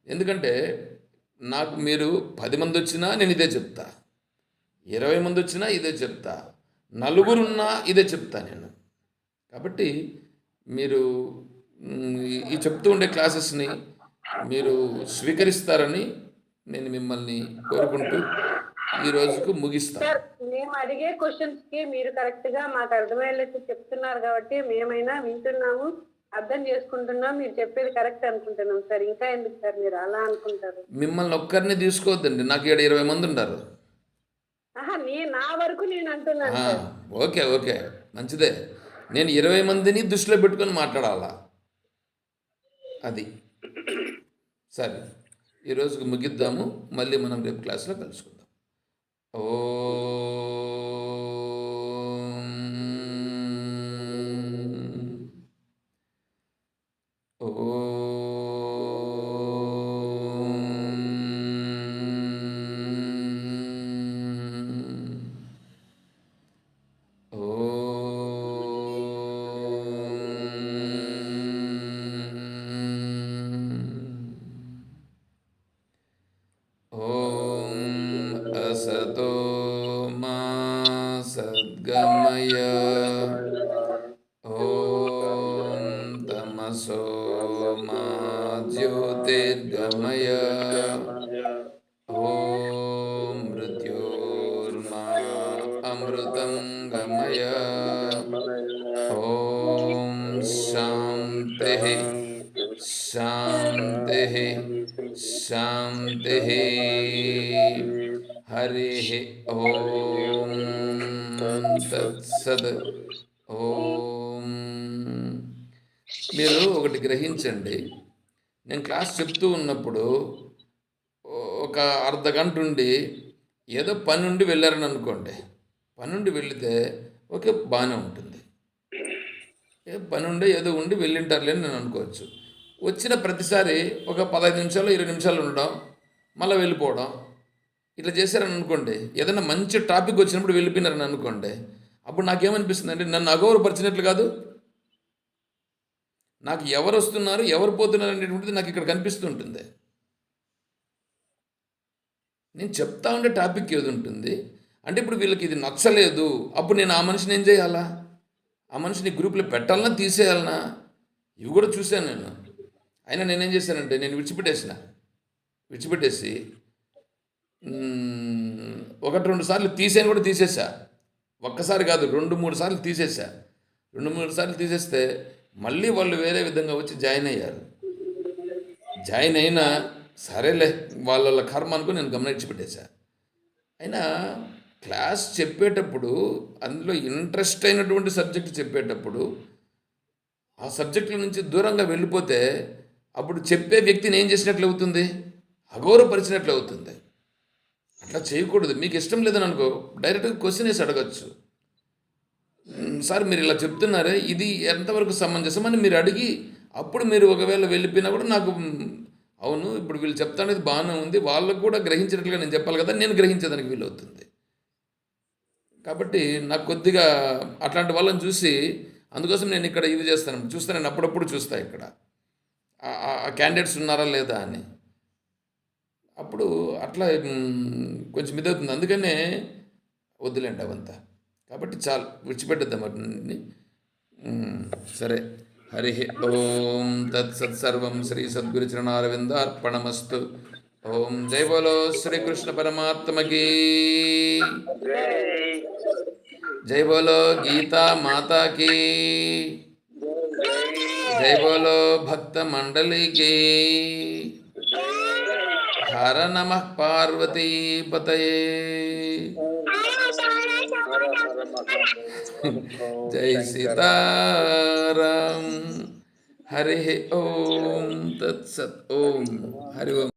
ఎందుకంటే నాకు మీరు 10 మంది వచ్చినా నేను ఇదే చెప్తా, 20 మంది వచ్చినా ఇదే చెప్తా, నలుగురున్నా ఇదే చెప్తా నేను. కాబట్టి మీరు ఈ చెప్తూ ఉండే క్లాసెస్ని మీరు స్వీకరిస్తారని నేను మిమ్మల్ని కోరుకుంటూ ఈ రోజుకు ముగిస్తాను. సార్, మేము అడిగే క్వశ్చన్స్ కి మీరు కరెక్ట్ గా మాకు అర్థమయ్యేట్టు చెప్తున్నారు కాబట్టి మేమైనా వింటున్నాము, అర్థం చేసుకుంటున్నాం, మీరు చెప్పేది కరెక్ట్ అనుకుంటున్నాం సార్. ఇంకా ఎందుకు సార్ మీరు అలా అనుకుంటారు? మిమ్మల్ని ఒక్కరిని తీసుకోవద్దండి, నాకు 20 మంది ఉన్నారు. నా వరకు నేను అంటున్నాను సార్. ఓకే మంచిదే. నేను 20 మందిని దృష్టిలో పెట్టుకొని మాట్లాడాలా. అది సరే, ఈరోజుకి ముగిద్దాము. మళ్ళీ మనం రేపు క్లాస్లో కలుసుకుందాం. असतो मा सद्गमय, ॐ तमसो मा ज्योतिर्गमय, ॐ मृत्योर्मा अमृतं गमय, ॐ शान्तिः शान्तिः शान्तिः. हरिः ॐ తత్సత్. ఓం. మీరు ఒకటి గ్రహించండి, నేను క్లాస్ చెప్తూ ఉన్నప్పుడు ఒక అర్ధగంట ఉండి ఏదో పని నుండి వెళ్ళారని అనుకోండి. పని నుండి వెళితే ఓకే బాగానే ఉంటుంది, పని ఉండే ఏదో ఉండి వెళ్ళింటారులే అని నేను అనుకోవచ్చు. వచ్చిన ప్రతిసారి ఒక 15 నిమిషాలు 20 నిమిషాలు ఉండడం, మళ్ళీ వెళ్ళిపోవడం, ఇట్లా చేశారని అనుకోండి. ఏదైనా మంచి టాపిక్ వచ్చినప్పుడు వెళ్ళిపోయినారని అనుకోండి, అప్పుడు నాకేమనిపిస్తుంది అంటే నన్ను అగౌరవపరిచినట్లు కాదు. నాకు ఎవరు వస్తున్నారు ఎవరు పోతున్నారు అనేటువంటిది నాకు ఇక్కడ కనిపిస్తుంటుంది. నేను చెప్తా ఉండే టాపిక్ ఏది ఉంటుంది అంటే ఇప్పుడు వీళ్ళకి ఇది నచ్చలేదు, అప్పుడు నేను ఆ మనిషిని ఏం చేయాలా? ఆ మనిషిని గ్రూప్లో పెట్టాలన్నా తీసేయాలనా? ఇవి కూడా చూశాను నేను. అయినా నేనేం చేశానంటే నేను విడిచిపెట్టేసి ఒకటి రెండు సార్లు తీసేని కూడా తీసేసా. ఒక్కసారి కాదు 2-3 సార్లు తీసేసా. 2-3 సార్లు తీసేస్తే మళ్ళీ వాళ్ళు వేరే విధంగా వచ్చి జాయిన్ అయ్యారు. జాయిన్ అయినా సరేలే వాళ్ళ కర్మ అనుకుని నేను గమనించి పెట్టేశా. అయినా క్లాస్ చెప్పేటప్పుడు అందులో ఇంట్రెస్ట్ అయినటువంటి సబ్జెక్ట్ చెప్పేటప్పుడు ఆ సబ్జెక్టుల నుంచి దూరంగా వెళ్ళిపోతే అప్పుడు చెప్పే వ్యక్తిని ఏం చేసినట్లు అవుతుంది? అగౌరవపరిచినట్లు అవుతుంది. అట్లా చేయకూడదు. మీకు ఇష్టం లేదని అనుకో, డైరెక్ట్గా క్వశ్చన్ వేసి అడగచ్చు. సార్ మీరు ఇలా చెప్తున్నారే ఇది ఎంతవరకు సమంజసం అని మీరు అడిగి అప్పుడు మీరు ఒకవేళ వెళ్ళిపోయినా కూడా నాకు అవును ఇప్పుడు వీళ్ళు చెప్తానేది బాగానే ఉంది, వాళ్ళకు కూడా గ్రహించినట్లుగా నేను చెప్పాలి కదా, నేను గ్రహించేదానికి వీలవుతుంది. కాబట్టి నాకు కొద్దిగా అట్లాంటి వాళ్ళని చూసి అందుకోసం నేను ఇక్కడ ఇది చూస్తాను నేను అప్పుడప్పుడు చూస్తాను ఇక్కడ ఆ క్యాండిడేట్స్ ఉన్నారా లేదా అని. అప్పుడు అట్లా కొంచెం ఇదవుతుంది. అందుకనే వద్దులేండి అవంతా. కాబట్టి చాలు విడిచిపెట్టద్దాం వాటిని. సరే. హరి ఓం తత్సత్సర్వం శ్రీ సద్గురుచరణారవిందార్పణమస్తు. ఓం జై బోలో శ్రీకృష్ణ పరమాత్మకి, జై బోలో గీతా మాతాకి, జై బోలో భక్త మండలికి. హర నమః పార్వతీ పతయే. జై సీతారాం. హరి ఓం తత్సత్. ఓం హరి ఓం.